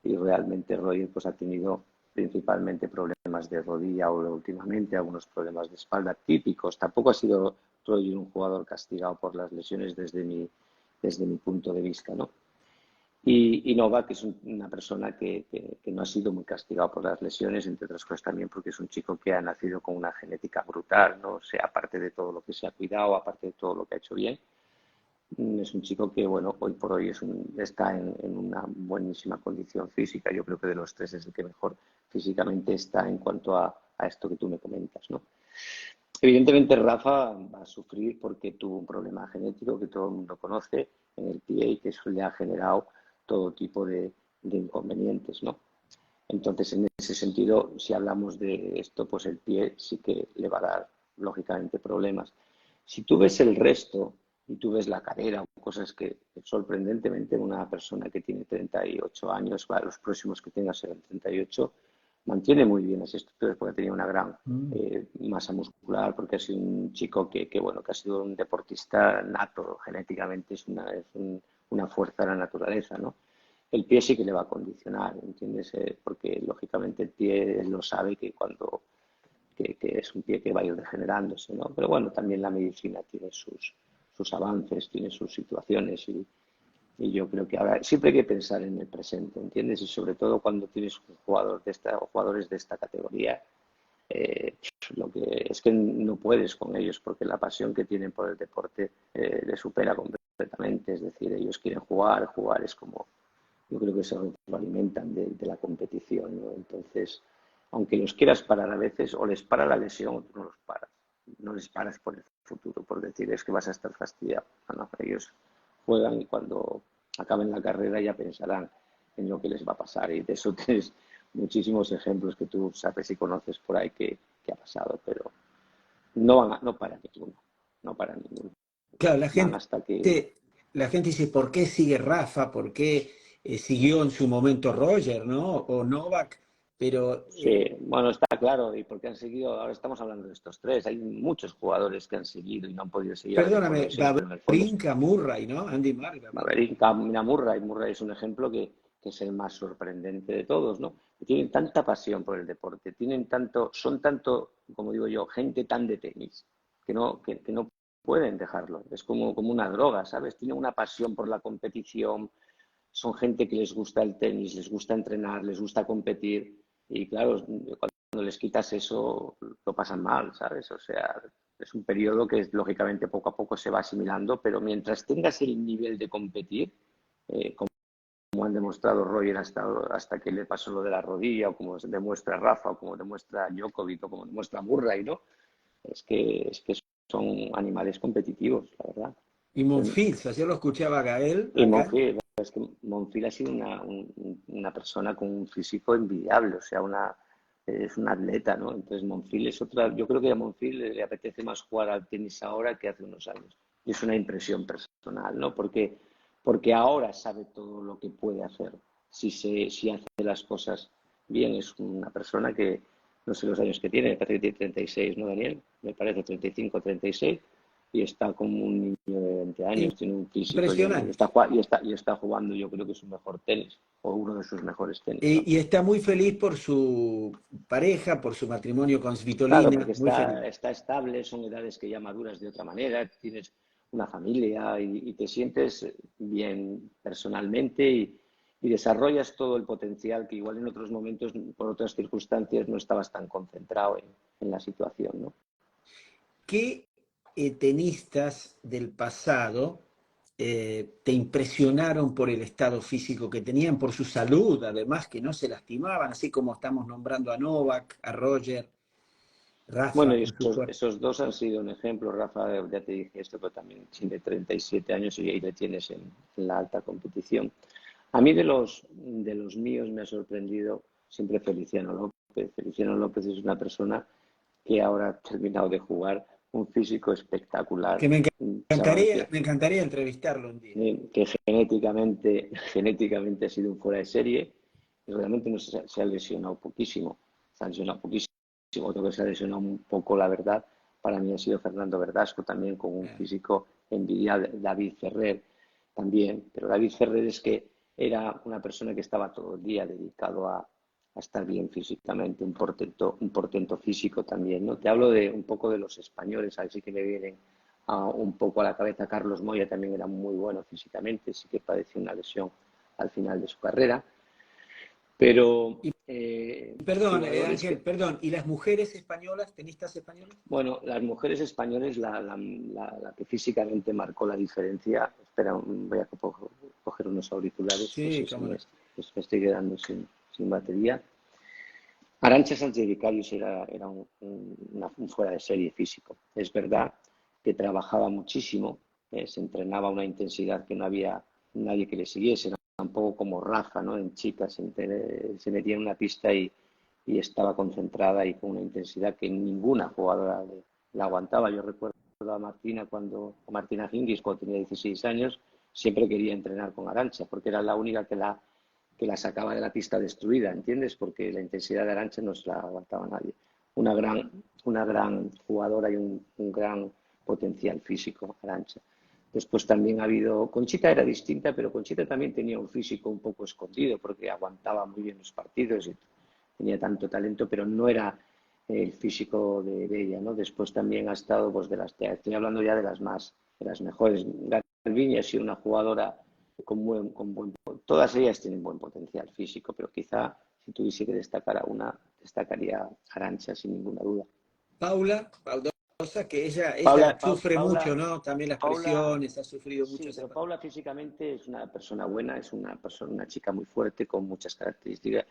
y realmente Roger pues, ha tenido principalmente problemas de rodilla ahora últimamente, algunos problemas de espalda típicos. Tampoco ha sido Roger un jugador castigado por las lesiones desde mi punto de vista, ¿no? Y Novak es una persona que no ha sido muy castigado por las lesiones, entre otras cosas también porque es un chico que ha nacido con una genética brutal, ¿no? O sea, aparte de todo lo que se ha cuidado, aparte de todo lo que ha hecho bien, es un chico que, bueno, hoy por hoy está en una buenísima condición física. Yo creo que de los tres es el que mejor físicamente está en cuanto a esto que tú me comentas, ¿no? Evidentemente Rafa va a sufrir porque tuvo un problema genético que todo el mundo conoce en el pie y que eso le ha generado todo tipo de inconvenientes, ¿no? Entonces, en ese sentido, si hablamos de esto, pues el pie sí que le va a dar, lógicamente, problemas. Si tú ves el resto y tú ves la carrera, cosas que sorprendentemente una persona que tiene 38 años, los próximos que tenga serán 38, mantiene muy bien las estructuras porque ha tenido una gran masa muscular, porque ha sido un chico bueno, que ha sido un deportista nato, genéticamente una fuerza de la naturaleza, ¿no? El pie sí que le va a condicionar, ¿entiendes? Porque lógicamente el pie él lo sabe que que es un pie que va a ir degenerándose, ¿no? Pero bueno, también la medicina tiene sus avances, tiene sus situaciones y yo creo que ahora siempre hay que pensar en el presente, ¿entiendes? Y sobre todo cuando tienes un jugador o jugadores de esta categoría, eh, lo que es que no puedes con ellos porque la pasión que tienen por el deporte les supera completamente. Es decir, ellos quieren jugar, jugar es como yo creo que se alimentan de la competición, ¿no? Entonces, aunque los quieras parar a veces, o les para la lesión o tú no los paras. No les paras por el futuro, por decir es que vas a estar fastidiado. No, ellos juegan y cuando acaben la carrera ya pensarán en lo que les va a pasar. Y de eso tienes muchísimos ejemplos que tú sabes y conoces por ahí que ha pasado, pero no para ninguno, no para ninguno. claro, Van hasta que la gente dice, ¿por qué sigue Rafa? ¿Por qué siguió en su momento Roger, ¿no? O Novak, pero sí, bueno, está claro, y porque han seguido, ahora estamos hablando de estos tres, hay muchos jugadores que han seguido y no han podido seguir a por perdóname, lesión, pero en el fondo, Babrinka, Murray, ¿no? Andy Murray. mira Murray es un ejemplo que es el más sorprendente de todos, ¿no? Que tienen tanta pasión por el deporte, son tanto, como digo yo, gente tan de tenis, que no pueden dejarlo, es como una droga, ¿sabes? Tienen una pasión por la competición, son gente que les gusta el tenis, les gusta entrenar, les gusta competir y claro, cuando les quitas eso lo pasan mal, ¿sabes? O sea, es un periodo que lógicamente poco a poco se va asimilando, pero mientras tengas el nivel de competir, como han demostrado Roger hasta que le pasó lo de la rodilla, o como demuestra Rafa, o como demuestra Djokovic, o como demuestra Murray, ¿no? Es que son animales competitivos, la verdad. Y Monfils, ayer lo escuchaba a Gael Y acá. Monfil ha sido una persona con un físico envidiable, o sea, es un atleta, ¿no? Entonces Monfil es otra, yo creo que a Monfil le apetece más jugar al tenis ahora que hace unos años. Y es una impresión personal, ¿no? Porque ahora sabe todo lo que puede hacer. Si hace las cosas bien, es una persona que, no sé los años que tiene, me parece que tiene 36, ¿no, Daniel? Me parece 35, 36. y está como un niño de 20 años, tiene un físico y Impresionante. está jugando, yo creo que su mejor tenis, o uno de sus mejores tenis, ¿no? Y está muy feliz por su pareja, por su matrimonio con Claro, Svitolina, porque muy feliz. está estable, son edades que ya maduras de otra manera, tienes una familia y te sientes bien personalmente y desarrollas todo el potencial que igual en otros momentos, por otras circunstancias, no estabas tan concentrado en la situación, ¿no? ¿Qué tenistas del pasado te impresionaron por el estado físico que tenían, por su salud, además que no se lastimaban, así como estamos nombrando a Novak, a Roger, Bueno, Rafa y con su cuerpo? esos dos han sido un ejemplo. Rafa, ya te dije esto, pero también tiene 37 años y ahí le tienes en la alta competición. A mí de los míos me ha sorprendido siempre Feliciano López. Feliciano López es una persona que ahora ha terminado de jugar un físico espectacular, Que un chaval me encantaría entrevistarlo un día. que genéticamente ha sido un fuera de serie y realmente no se ha lesionado poquísimo. Se ha lesionado poquísimo. Otro que se ha lesionado un poco, la verdad, para mí ha sido Fernando Verdasco, también con un físico envidiable. David Ferrer también, pero David Ferrer es que era una persona que estaba todo el día dedicado a estar bien físicamente, un portento físico también, ¿no? Te hablo de un poco de los españoles, así que me vienen un poco a la cabeza. Carlos Moya también era muy bueno físicamente, sí que padeció una lesión al final de su carrera, pero Y perdón, jugadores Ángel, que, perdón, ¿y las mujeres españolas, tenistas españolas? bueno, las mujeres españoles, la que físicamente marcó la diferencia, espera, voy a coger unos auriculares, que Sí, se cómo no. me estoy quedando sin batería. Arantxa Sánchez Vicarius era un fuera de serie físico. Es verdad que trabajaba muchísimo, se entrenaba a una intensidad que no había nadie que le siguiese, ¿no? Tampoco como Rafa, ¿no? En chicas se metía en una pista y estaba concentrada y con una intensidad que ninguna jugadora le aguantaba. Yo recuerdo a Martina Hingis, cuando tenía 16 años, siempre quería entrenar con Arantxa, porque era la única que la sacaba de la pista destruida, ¿entiendes? Porque la intensidad de Arantxa no se la aguantaba nadie. Una gran, una gran jugadora y un gran potencial físico, Arantxa. Después también ha habido, Conchita era distinta, pero Conchita también tenía un físico un poco escondido porque aguantaba muy bien los partidos y tenía tanto talento, pero no era el físico de ella, ¿no? Después también ha estado, pues estoy hablando ya de las mejores. Garbiñe ha sido una jugadora todas ellas tienen buen potencial físico, pero quizá si tuviese que destacar a una, destacaría Arantxa sin ninguna duda. Paula, Baldosa, que ella Paula, sufre mucho, Paula, ¿no? También las Paula, presiones, ha sufrido mucho sí, esa pero parte. Paula físicamente es una persona buena, es una persona, una chica muy fuerte con muchas características.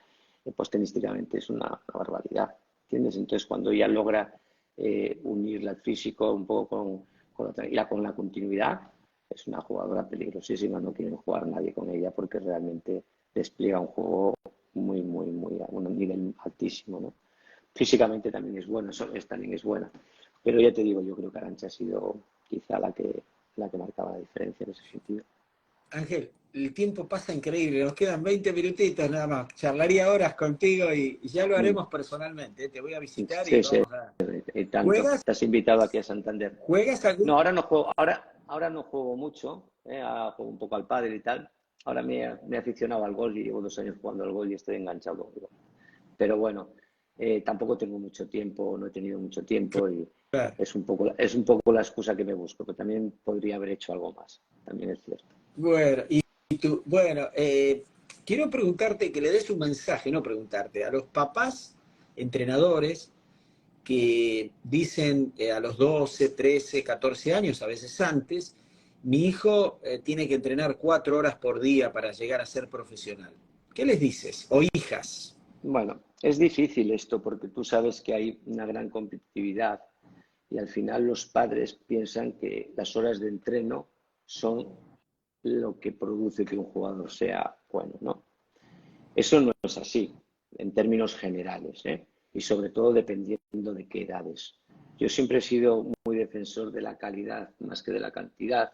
Pues tenísticamente es una barbaridad, ¿entiendes? Entonces cuando ella logra unir el físico un poco con la continuidad, es una jugadora peligrosísima, no quieren jugar nadie con ella porque realmente despliega un juego muy a un nivel altísimo, ¿no? Físicamente también es buena, también es buena. Pero ya te digo, yo creo que Arantxa ha sido quizá la que marcaba la diferencia en ese sentido. Ángel, el tiempo pasa increíble, nos quedan 20 minutitos nada más. Charlaría horas contigo y ya lo Mm. haremos personalmente, ¿eh? Te voy a visitar y Sí, sí, vamos a... y tanto. ¿Juegas? Estás invitado aquí a Santander. ¿Juegas No, algún? ahora no juego, ahora no juego mucho, juego un poco al pádel y tal. Ahora me he aficionado al golf y llevo 2 años jugando al golf y estoy enganchado. Pero bueno, tampoco tengo mucho tiempo, no he tenido mucho tiempo y Claro. es un poco la excusa que me busco, que también podría haber hecho algo más, también es cierto. Bueno, y tú, bueno, quiero preguntarte, que le des un mensaje, no preguntarte, a los papás entrenadores que dicen a los 12, 13, 14 años, a veces antes, mi hijo tiene que entrenar 4 horas por día para llegar a ser profesional. ¿Qué les dices? O hijas. Bueno, es difícil esto porque tú sabes que hay una gran competitividad y al final los padres piensan que las horas de entreno son lo que produce que un jugador sea bueno, ¿no? Eso no es así, en términos generales, ¿eh? Y sobre todo dependiendo de qué edades. Yo siempre he sido muy defensor de la calidad más que de la cantidad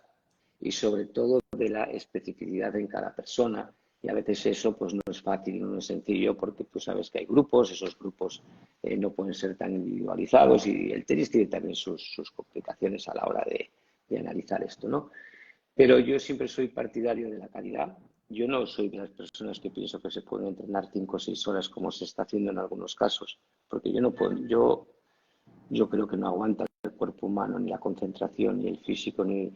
y sobre todo de la especificidad en cada persona Y a veces eso pues no es fácil, no es sencillo, porque tú sabes que hay grupos, esos grupos no pueden ser tan individualizados y el tenis tiene también sus complicaciones a la hora de analizar esto, ¿no? Pero yo siempre soy partidario de la calidad. Yo no soy de las personas que pienso que se pueden entrenar 5 o 6 horas como se está haciendo en algunos casos, porque yo no puedo, yo creo que no aguanta el cuerpo humano, ni la concentración, ni el físico, ni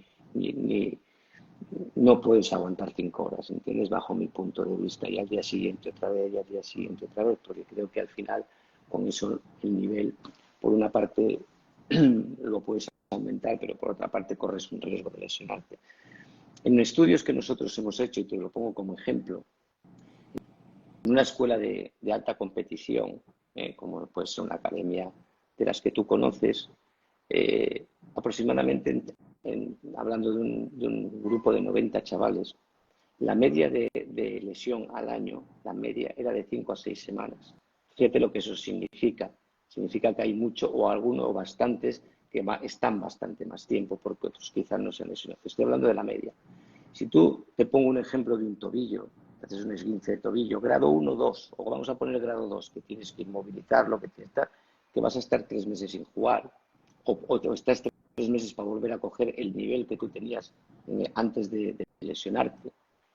no puedes aguantar 5 horas, ¿entiendes? Bajo mi punto de vista, y al día siguiente otra vez, y al día siguiente otra vez, porque creo que al final con eso el nivel, por una parte, lo puedes aumentar, pero por otra parte corres un riesgo de lesionarte. En estudios que nosotros hemos hecho, y te lo pongo como ejemplo, en una escuela de alta competición, como puede ser una academia de las que tú conoces, aproximadamente, hablando de un grupo de 90 chavales, la media de lesión al año, la media era de 5 a 6 semanas. Fíjate lo que eso significa. Significa que hay mucho o alguno o bastantes que están bastante más tiempo porque otros quizás no se han lesionado. Estoy hablando de la media. Si tú te pongo un ejemplo de un tobillo, haces un esguince de tobillo, grado 1, 2, o vamos a poner grado 2, que tienes que inmovilizarlo, que vas a estar 3 meses sin jugar, o estás 3 meses para volver a coger el nivel que tú tenías antes de lesionarte.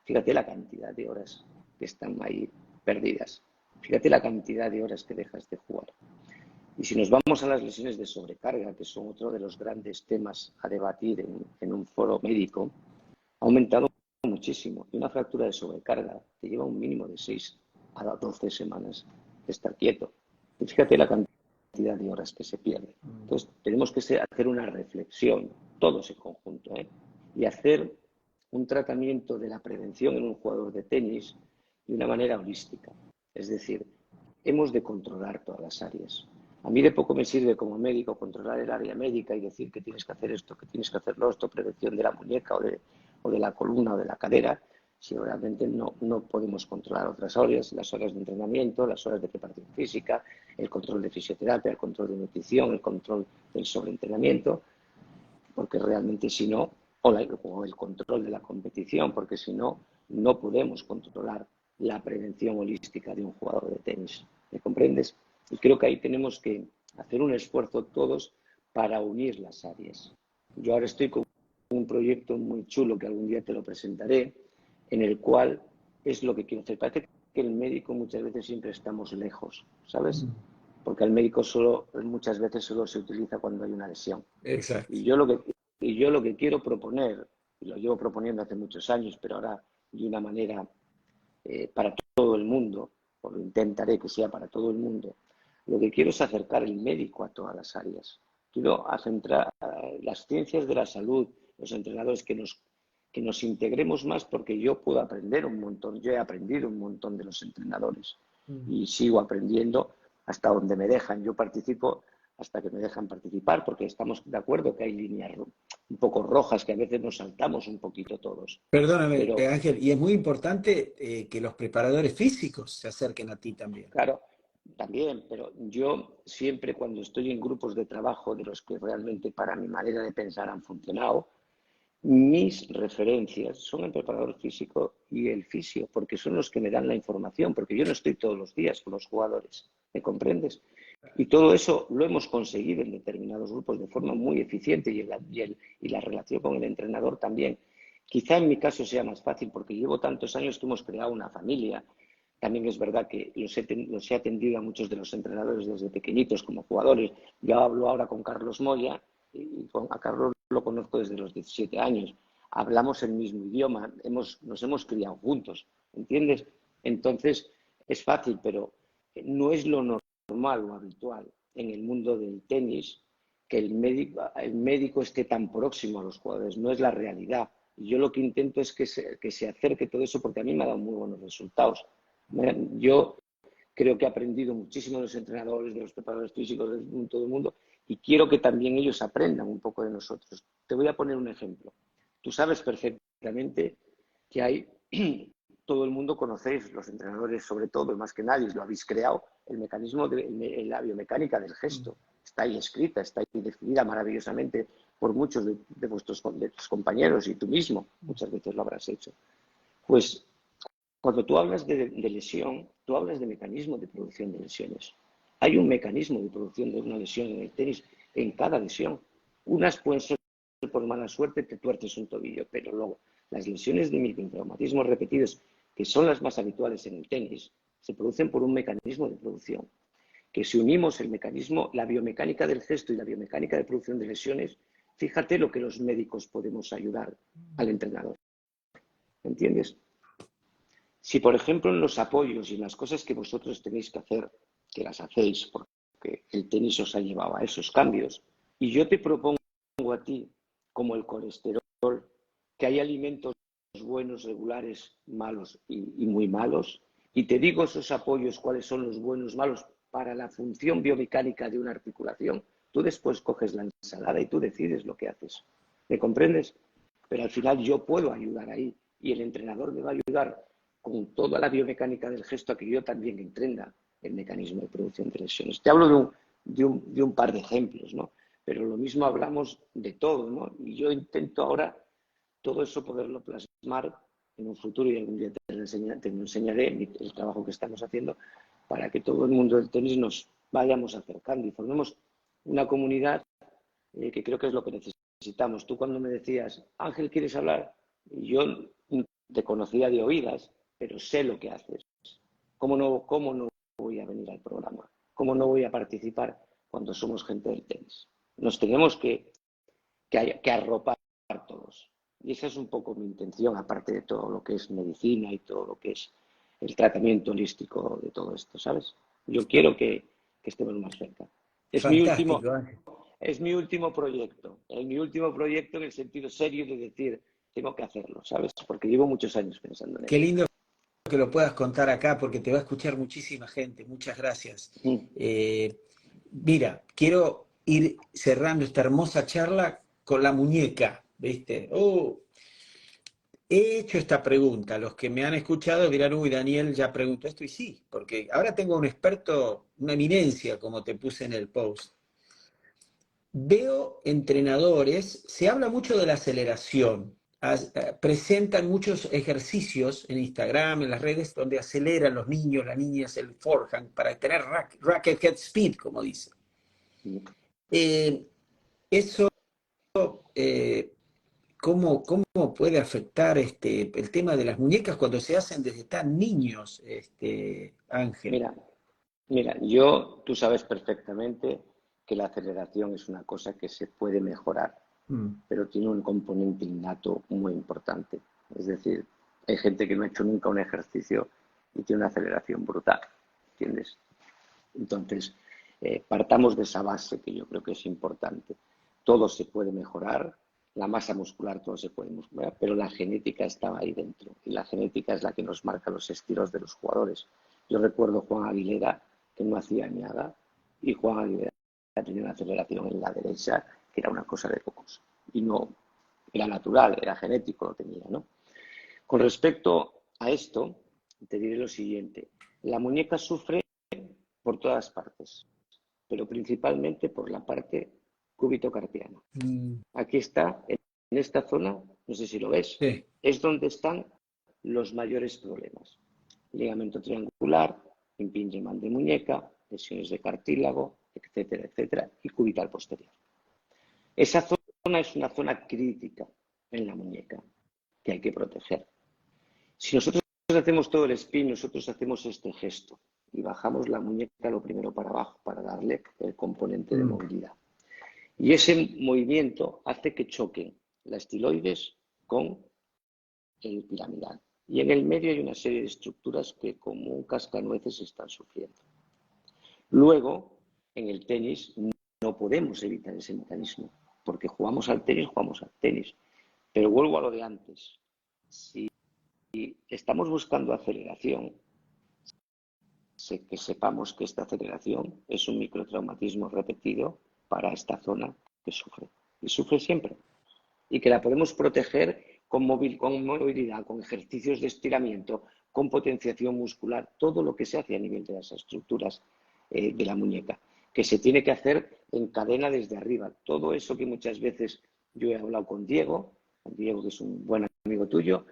Fíjate la cantidad de horas que están ahí perdidas. Fíjate la cantidad de horas que dejas de jugar. Y si nos vamos a las lesiones de sobrecarga, que son otro de los grandes temas a debatir en un foro médico, ha aumentado muchísimo. Y una fractura de sobrecarga te lleva un mínimo de 6 a 12 semanas de estar quieto. Y fíjate la cantidad de horas que se pierde. Entonces, tenemos que hacer una reflexión, todos en conjunto, y hacer un tratamiento de la prevención en un jugador de tenis de una manera holística. Es decir, hemos de controlar todas las áreas. A mí de poco me sirve como médico controlar el área médica y decir que tienes que hacer esto, que tienes que hacerlo esto, prevención de la muñeca o de la columna o de la cadera, si realmente no podemos controlar otras áreas, las horas de entrenamiento, las horas de preparación física, el control de fisioterapia, el control de nutrición, el control del sobreentrenamiento, porque realmente si no, o el control de la competición, porque si no, no podemos controlar la prevención holística de un jugador de tenis. ¿Me comprendes? Y creo que ahí tenemos que hacer un esfuerzo todos para unir las áreas. Yo ahora estoy con un proyecto muy chulo que algún día te lo presentaré, en el cual es lo que quiero hacer. Parece que el médico muchas veces siempre estamos lejos, ¿sabes? Porque el médico muchas veces solo se utiliza cuando hay una lesión. Exacto. Y yo lo que quiero proponer, y lo llevo proponiendo hace muchos años, pero ahora de una manera para todo el mundo, o lo intentaré que sea para todo el mundo, lo que quiero es acercar el médico a todas las áreas. Quiero centrar las ciencias de la salud, los entrenadores, que nos integremos más, porque yo puedo aprender un montón. Yo he aprendido un montón de los entrenadores y sigo aprendiendo hasta donde me dejan. Yo participo hasta que me dejan participar, porque estamos de acuerdo que hay líneas un poco rojas que a veces nos saltamos un poquito todos. Perdóname, Pero Ángel, y es muy importante que los preparadores físicos se acerquen a ti también. claro, también, pero yo siempre cuando estoy en grupos de trabajo de los que realmente para mi manera de pensar han funcionado, mis referencias son el preparador físico y el fisio, porque son los que me dan la información, porque yo no estoy todos los días con los jugadores, ¿me comprendes? Y todo eso lo hemos conseguido en determinados grupos de forma muy eficiente y la relación con el entrenador también. Quizá en mi caso sea más fácil porque llevo tantos años que hemos creado una familia. También es verdad que los he atendido a muchos de los entrenadores desde pequeñitos como jugadores. Yo hablo ahora con Carlos Moya y a Carlos lo conozco desde los 17 años. Hablamos el mismo idioma, nos hemos criado juntos, ¿entiendes? Entonces es fácil, pero no es lo normal o habitual en el mundo del tenis que el médico esté tan próximo a los jugadores. No es la realidad. Y yo lo que intento es que se acerque todo eso porque a mí me ha dado muy buenos resultados. Yo creo que he aprendido muchísimo de los entrenadores, de los preparadores físicos, de todo el mundo, y quiero que también ellos aprendan un poco de nosotros. Te voy a poner un ejemplo. Tú sabes perfectamente que hay, todo el mundo conocéis, los entrenadores sobre todo, más que nadie, lo habéis creado, el mecanismo de la biomecánica del gesto. Está ahí escrita, está ahí definida maravillosamente por muchos de vuestros compañeros y tú mismo, muchas veces lo habrás hecho. Pues Cuando tú hablas de lesión, tú hablas de mecanismo de producción de lesiones. Hay un mecanismo de producción de una lesión en el tenis en cada lesión. Unas pueden ser por mala suerte, te tuerces un tobillo, pero luego las lesiones de microtraumatismos repetidos, que son las más habituales en el tenis, se producen por un mecanismo de producción. Que si unimos el mecanismo, la biomecánica del gesto y la biomecánica de producción de lesiones, fíjate lo que los médicos podemos ayudar al entrenador. ¿Entiendes? Si, por ejemplo, en los apoyos y en las cosas que vosotros tenéis que hacer, que las hacéis porque el tenis os ha llevado a esos cambios, y yo te propongo a ti, como el colesterol, que hay alimentos buenos, regulares, malos y muy malos, y te digo esos apoyos, cuáles son los buenos, malos, para la función biomecánica de una articulación, tú después coges la ensalada y tú decides lo que haces. ¿Me comprendes? Pero al final yo puedo ayudar ahí y el entrenador me va a ayudar con toda la biomecánica del gesto a que yo también entrena el mecanismo de producción de lesiones. Te hablo de un par de ejemplos, ¿no? Pero lo mismo hablamos de todo, ¿no? Y yo intento ahora todo eso poderlo plasmar en un futuro y algún día te lo enseñaré el trabajo que estamos haciendo para que todo el mundo del tenis nos vayamos acercando y formemos una comunidad que creo que es lo que necesitamos. Tú cuando me decías, Ángel, ¿quieres hablar? Yo te conocía de oídas, pero sé lo que haces. ¿Cómo no voy a venir al programa? ¿Cómo no voy a participar cuando somos gente del tenis? Nos tenemos que arropar todos. Y esa es un poco mi intención, aparte de todo lo que es medicina y todo lo que es el tratamiento holístico de todo esto, ¿sabes? Yo quiero que estemos más cerca. Fantástico, Ángel. Es mi último proyecto. Es mi último proyecto en el sentido serio de decir, tengo que hacerlo, ¿sabes? Porque llevo muchos años pensando en Qué ello. lindo que lo puedas contar acá porque te va a escuchar muchísima gente. Muchas gracias. Mira, quiero ir cerrando esta hermosa charla con la muñeca, ¿viste? He hecho esta pregunta. Los que me han escuchado dirán, uy, Daniel ya preguntó esto, y sí, porque ahora tengo un experto, una eminencia, como te puse en el post. Veo entrenadores, se habla mucho de la aceleración, presentan muchos ejercicios en Instagram, en las redes, donde aceleran los niños, las niñas, el forehand, para tener racket head speed, como dicen. Eso, eh, ¿cómo puede afectar el tema de las muñecas cuando se hacen desde tan niños, Ángel? Mira, tú sabes perfectamente que la aceleración es una cosa que se puede mejorar, pero tiene un componente innato muy importante. Es decir, hay gente que no ha hecho nunca un ejercicio y tiene una aceleración brutal, ¿entiendes? Entonces, partamos de esa base que yo creo que es importante. Todo se puede mejorar, la masa muscular, todo se puede mejorar, pero la genética estaba ahí dentro y la genética es la que nos marca los estilos de los jugadores. Yo recuerdo a Juan Aguilera, que no hacía nada, y Juan Aguilera tenía una aceleración en la derecha que era una cosa de pocos. Y no era natural, era genético, lo tenía, ¿no? Con respecto a esto, te diré lo siguiente. La muñeca sufre por todas partes, pero principalmente por la parte cúbito-carpiana. Aquí está, en esta zona, no sé si lo ves, Sí. es donde están los mayores problemas. Ligamento triangular, impingement de muñeca, lesiones de cartílago, etcétera, etcétera, y cubital posterior. Esa zona es una zona crítica en la muñeca que hay que proteger. Si nosotros hacemos todo el spin, nosotros hacemos este gesto y bajamos la muñeca lo primero para abajo para darle el componente de movilidad. Y ese movimiento hace que choquen la estiloides con el piramidal. Y en el medio hay una serie de estructuras que como un cascanueces están sufriendo. Luego, en el tenis no podemos evitar ese mecanismo, porque jugamos al tenis. Pero vuelvo a lo de antes. Si estamos buscando aceleración, que sepamos que esta aceleración es un microtraumatismo repetido para esta zona que sufre. Y sufre siempre. Y que la podemos proteger con movilidad, con ejercicios de estiramiento, con potenciación muscular, todo lo que se hace a nivel de las estructuras de la muñeca, que se tiene que hacer en cadena desde arriba. Todo eso que muchas veces yo he hablado con Diego que es un buen amigo tuyo,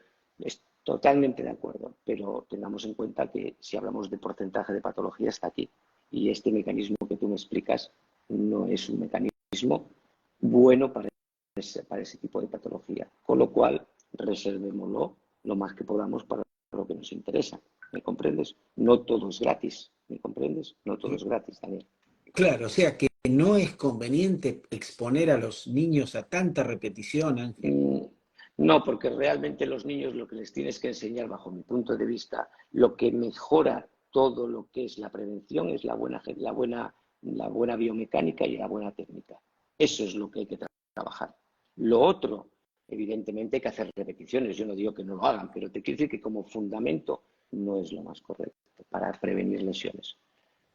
Totalmente de acuerdo, pero tengamos en cuenta que si hablamos de porcentaje de patología está aquí. Y este mecanismo que tú me explicas no es un mecanismo bueno para ese tipo de patología. Con lo cual, reservémoslo lo más que podamos para lo que nos interesa. ¿Me comprendes? No todo es gratis. ¿Me comprendes? No todo es gratis, Daniel. Claro, o sea que no es conveniente exponer a los niños a tanta repetición, Ángel. Mm, No, porque realmente los niños lo que les tienes que enseñar, bajo mi punto de vista, lo que mejora todo lo que es la prevención es la buena biomecánica y la buena técnica. Eso es lo que hay que trabajar. Lo otro, evidentemente, hay que hacer repeticiones. Yo no digo que no lo hagan, pero te quiero decir que como fundamento no es lo más correcto para prevenir lesiones.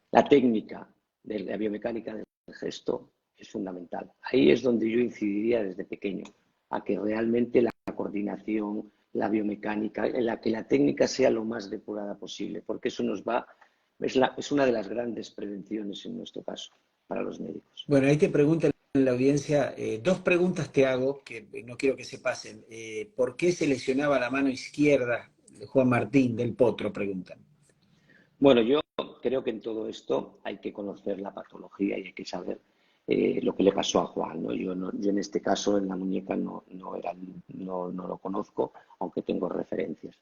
La técnica de la biomecánica del gesto es fundamental. Ahí es donde yo incidiría desde pequeño, a que realmente la coordinación, la biomecánica, en la que la técnica sea lo más depurada posible, porque eso es una de las grandes prevenciones en nuestro caso, para los médicos. Bueno, ahí te preguntan en la audiencia, dos preguntas te hago que no quiero que se pasen. ¿Por qué se lesionaba la mano izquierda de Juan Martín del Potro? Preguntan. Bueno, yo creo que en todo esto hay que conocer la patología y hay que saber lo que le pasó a Juan, ¿no? Yo en este caso en la muñeca no lo conozco, aunque tengo referencias.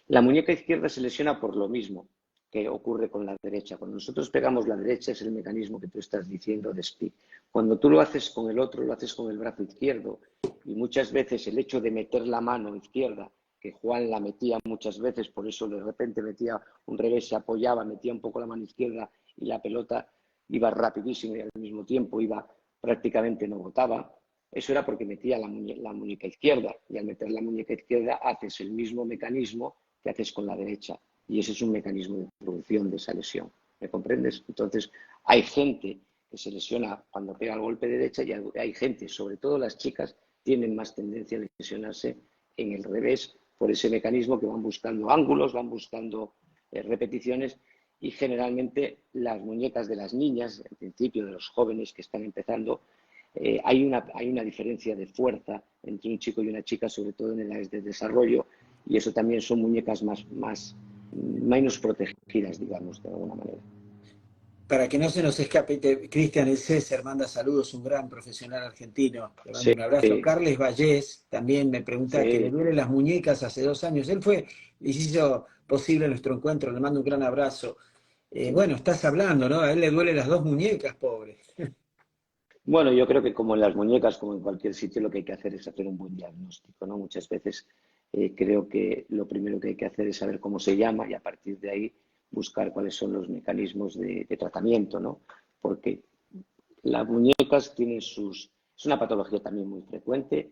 La muñeca izquierda se lesiona por lo mismo que ocurre con la derecha. Cuando nosotros pegamos la derecha es el mecanismo que tú estás diciendo de SPI. Cuando tú lo haces con el otro, lo haces con el brazo izquierdo y muchas veces el hecho de meter la mano izquierda, que Juan la metía muchas veces, por eso de repente metía un revés, se apoyaba, metía un poco la mano izquierda y la pelota iba rapidísimo y al mismo tiempo iba prácticamente no botaba. Eso era porque metía la muñeca izquierda y al meter la muñeca izquierda haces el mismo mecanismo que haces con la derecha y ese es un mecanismo de producción de esa lesión. ¿Me comprendes? Entonces, hay gente que se lesiona cuando pega el golpe de derecha y hay gente, sobre todo las chicas, tienen más tendencia a lesionarse en el revés por ese mecanismo que van buscando ángulos, van buscando repeticiones y generalmente las muñecas de las niñas, en principio de los jóvenes que están empezando, hay una diferencia de fuerza entre un chico y una chica, sobre todo en edades de desarrollo, y eso también son muñecas menos protegidas, digamos, de alguna manera. Para que no se nos escape, Cristian El César manda saludos, un gran profesional argentino. Le mando Sí, un abrazo. Carles Vallés también me pregunta que le sí. duelen las muñecas hace 2 años. Él les hizo posible nuestro encuentro, le mando un gran abrazo. Bueno, estás hablando, ¿no? A él le duelen las dos muñecas, pobre. Bueno, yo creo que como en las muñecas, como en cualquier sitio, lo que hay que hacer es hacer un buen diagnóstico, ¿no? Muchas veces creo que lo primero que hay que hacer es saber cómo se llama y a partir de ahí buscar cuáles son los mecanismos de tratamiento, ¿no? Porque las muñecas tienen Es una patología también muy frecuente.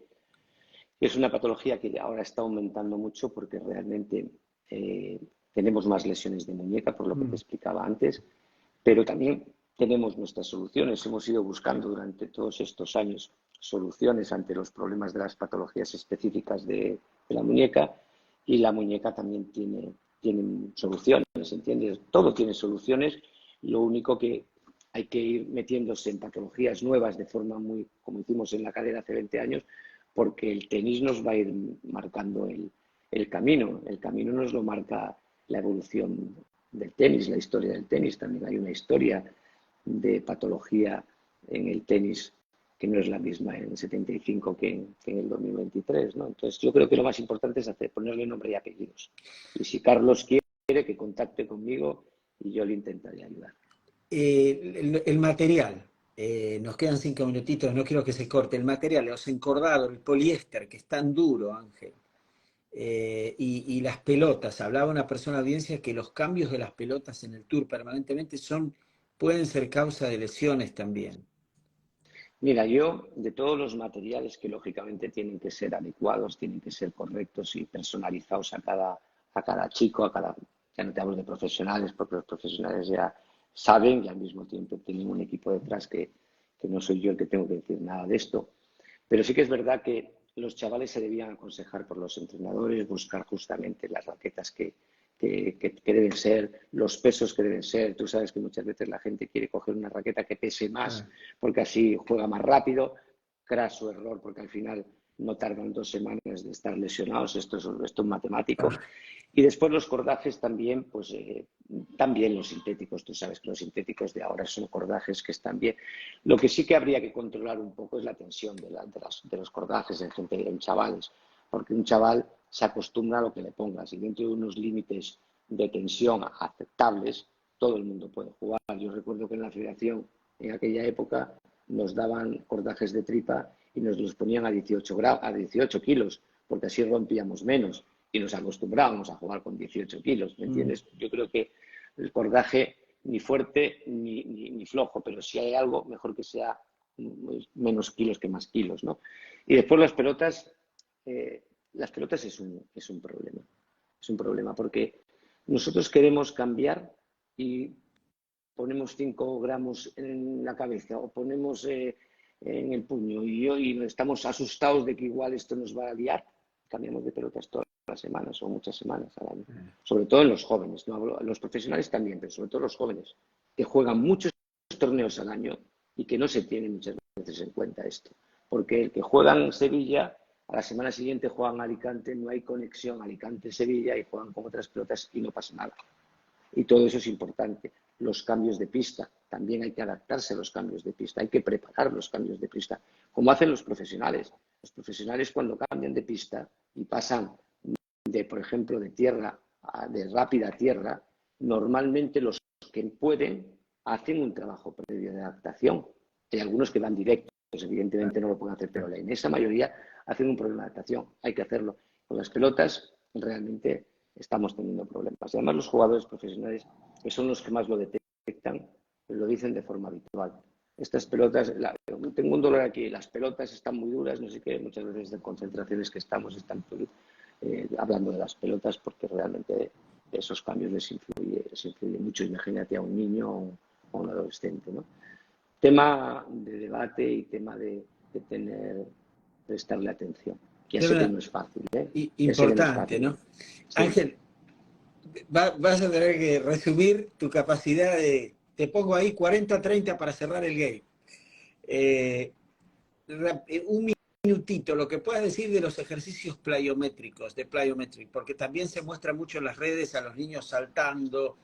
Es una patología que ahora está aumentando mucho porque realmente eh, tenemos más lesiones de muñeca, por lo que te explicaba antes, pero también tenemos nuestras soluciones. Hemos ido buscando durante todos estos años soluciones ante los problemas de las patologías específicas de la muñeca y la muñeca también tiene soluciones, ¿entiendes? Todo tiene soluciones, lo único que hay que ir metiéndose en patologías nuevas de forma muy, como hicimos en la cadera hace 20 años, porque el tenis nos va a ir marcando el camino. El camino nos lo marca la evolución del tenis, la historia del tenis. También hay una historia de patología en el tenis que no es la misma en el 75 que en el 2023, ¿no? Entonces yo creo que lo más importante es ponerle nombre y apellidos. Y si Carlos quiere que contacte conmigo y yo le intentaré ayudar. El material, nos quedan 5 minutitos, no quiero que se corte. El material, los encordados, el poliéster, que es tan duro, Ángel. Y las pelotas, hablaba una persona de audiencia que los cambios de las pelotas en el tour permanentemente pueden ser causa de lesiones también. Mira, yo de todos los materiales que lógicamente tienen que ser adecuados, tienen que ser correctos y personalizados a cada chico, ya no te hablo de profesionales, porque los profesionales ya saben y al mismo tiempo tienen un equipo detrás que no soy yo el que tengo que decir nada de esto. Pero sí que es verdad que los chavales se debían aconsejar por los entrenadores, buscar justamente las raquetas que deben ser, los pesos que deben ser. Tú sabes que muchas veces la gente quiere coger una raqueta que pese más porque así juega más rápido. Craso error, porque al final no tardan 2 semanas de estar lesionados, esto es matemático. Y después los cordajes también, pues también los sintéticos, tú sabes que los sintéticos de ahora son cordajes que están bien. Lo que sí que habría que controlar un poco es la tensión de los cordajes en chavales, porque un chaval se acostumbra a lo que le pongas y dentro de unos límites de tensión aceptables, todo el mundo puede jugar. Yo recuerdo que en la federación, en aquella época, nos daban cordajes de tripa y nos los ponían a 18 kilos, porque así rompíamos menos y nos acostumbrábamos a jugar con 18 kilos, ¿me entiendes? Yo creo que el cordaje ni fuerte ni flojo, pero si hay algo, mejor que sea menos kilos que más kilos, ¿no? Y después las pelotas es un problema. Es un problema porque nosotros queremos cambiar y ponemos 5 gramos en la cabeza o ponemos en el puño y hoy estamos asustados de que igual esto nos va a liar, cambiamos de pelotas todas las semanas o muchas semanas al año. Sobre todo en los jóvenes, no los profesionales también, pero sobre todo los jóvenes, que juegan muchos torneos al año y que no se tiene muchas veces en cuenta esto. Porque el que juega en Sevilla, a la semana siguiente juegan Alicante, no hay conexión Alicante-Sevilla y juegan con otras pelotas y no pasa nada. Y todo eso es importante. Los cambios de pista, también hay que adaptarse a los cambios de pista, hay que preparar los cambios de pista, como hacen los profesionales. Los profesionales cuando cambian de pista y pasan por ejemplo, de rápida a tierra, normalmente los que pueden hacen un trabajo previo de adaptación. Hay algunos que van directos, evidentemente no lo pueden hacer, pero la inmensa mayoría hacen un problema de adaptación. Hay que hacerlo. Con las pelotas realmente estamos teniendo problemas. Y además los jugadores profesionales, que son los que más lo detectan, lo dicen de forma habitual. Estas pelotas, tengo un dolor aquí, las pelotas están muy duras, no sé qué, muchas veces de concentraciones que estamos están hablando de las pelotas porque realmente esos cambios les influye mucho. Imagínate a un niño o a un adolescente, ¿no? Tema de debate y tema de prestarle atención. Ya sé que no es fácil, ¿eh? Importante, ¿no? Sí. Ángel, vas a tener que resumir tu capacidad de... Te pongo ahí 40-30 para cerrar el game. Un minutito, lo que puedas decir de los ejercicios plyométricos, de plyometric, porque también se muestra mucho en las redes a los niños saltando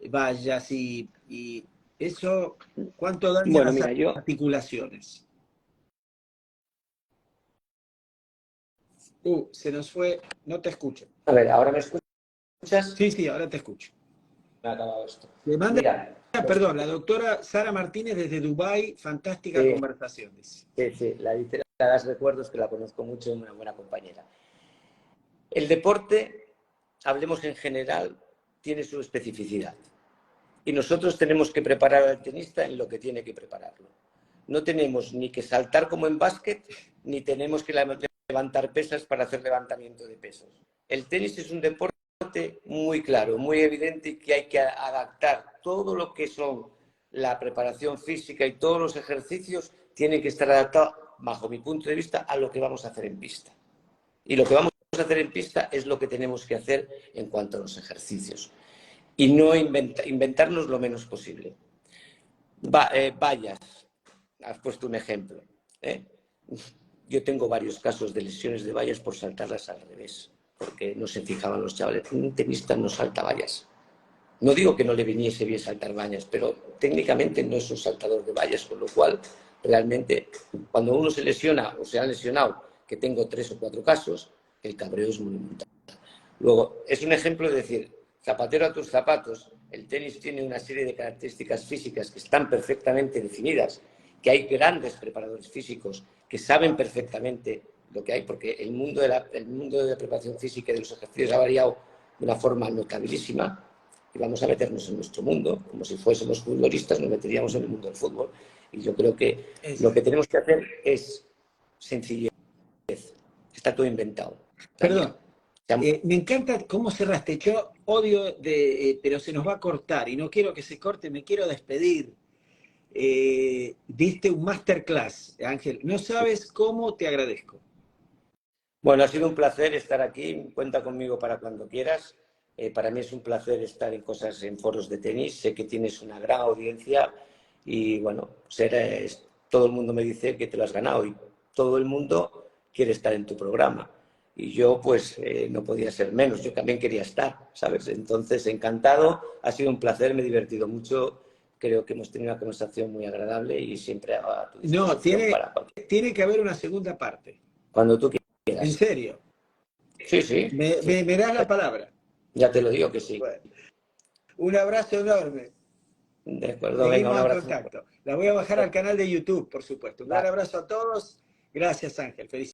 vallas y eso, ¿cuánto daña las articulaciones? Se nos fue, no te escucho. A ver, ¿ahora me escuchas? Sí, ahora te escucho. Me ha acabado esto. Le manda, perdón, la doctora Sara Martínez desde Dubái, fantástica conversación. Sí, la das recuerdos que la conozco mucho, es una buena compañera. El deporte, hablemos en general, tiene su especificidad. Y nosotros tenemos que preparar al tenista en lo que tiene que prepararlo. No tenemos ni que saltar como en básquet, ni tenemos que levantar pesas para hacer levantamiento de pesos. El tenis es un deporte muy claro, muy evidente y que hay que adaptar todo lo que son la preparación física y todos los ejercicios tienen que estar adaptados, bajo mi punto de vista, a lo que vamos a hacer en pista. Y lo que vamos a hacer en pista es lo que tenemos que hacer en cuanto a los ejercicios. Y no inventarnos lo menos posible. Vallas, has puesto un ejemplo. Yo tengo varios casos de lesiones de vallas por saltarlas al revés, porque no se fijaban los chavales. Un tenista no salta vallas. No digo que no le viniese bien saltar vallas, pero técnicamente no es un saltador de vallas, con lo cual realmente cuando uno se lesiona o se ha lesionado, que tengo 3 o 4 casos, el cabreo es monumental. Luego, es un ejemplo de decir, zapatero a tus zapatos, el tenis tiene una serie de características físicas que están perfectamente definidas, que hay grandes preparadores físicos que saben perfectamente lo que hay, porque el mundo de la preparación física y de los ejercicios ha variado de una forma notabilísima, y vamos a meternos en nuestro mundo, como si fuésemos futbolistas, nos meteríamos en el mundo del fútbol. Y yo creo que lo que tenemos que hacer es sencillez. Está todo inventado. Perdón. Me encanta cómo cerraste. Yo odio, pero se nos va a cortar y no quiero que se corte, me quiero despedir. Diste un masterclass, Ángel. No sabes cómo te agradezco. Bueno, ha sido un placer estar aquí. Cuenta conmigo para cuando quieras. Para mí es un placer estar en foros de tenis. Sé que tienes una gran audiencia y, bueno, todo el mundo me dice que te lo has ganado y todo el mundo quiere estar en tu programa. Y yo, pues, no podía ser menos. Yo también quería estar, ¿sabes? Entonces, encantado. Ha sido un placer, me he divertido mucho. Creo que hemos tenido una conversación muy agradable y siempre a tu No, disposición para cualquier... tiene que haber una segunda parte. Cuando tú En quieras. serio. Sí, sí, sí. Me das la palabra. Ya te lo digo que sí. Bueno, un abrazo enorme. De acuerdo, venga, un Seguimos en abrazo. contacto. La voy a bajar al canal de YouTube, por supuesto. Un gran Vale. abrazo a todos. Gracias, Ángel. Felicidades.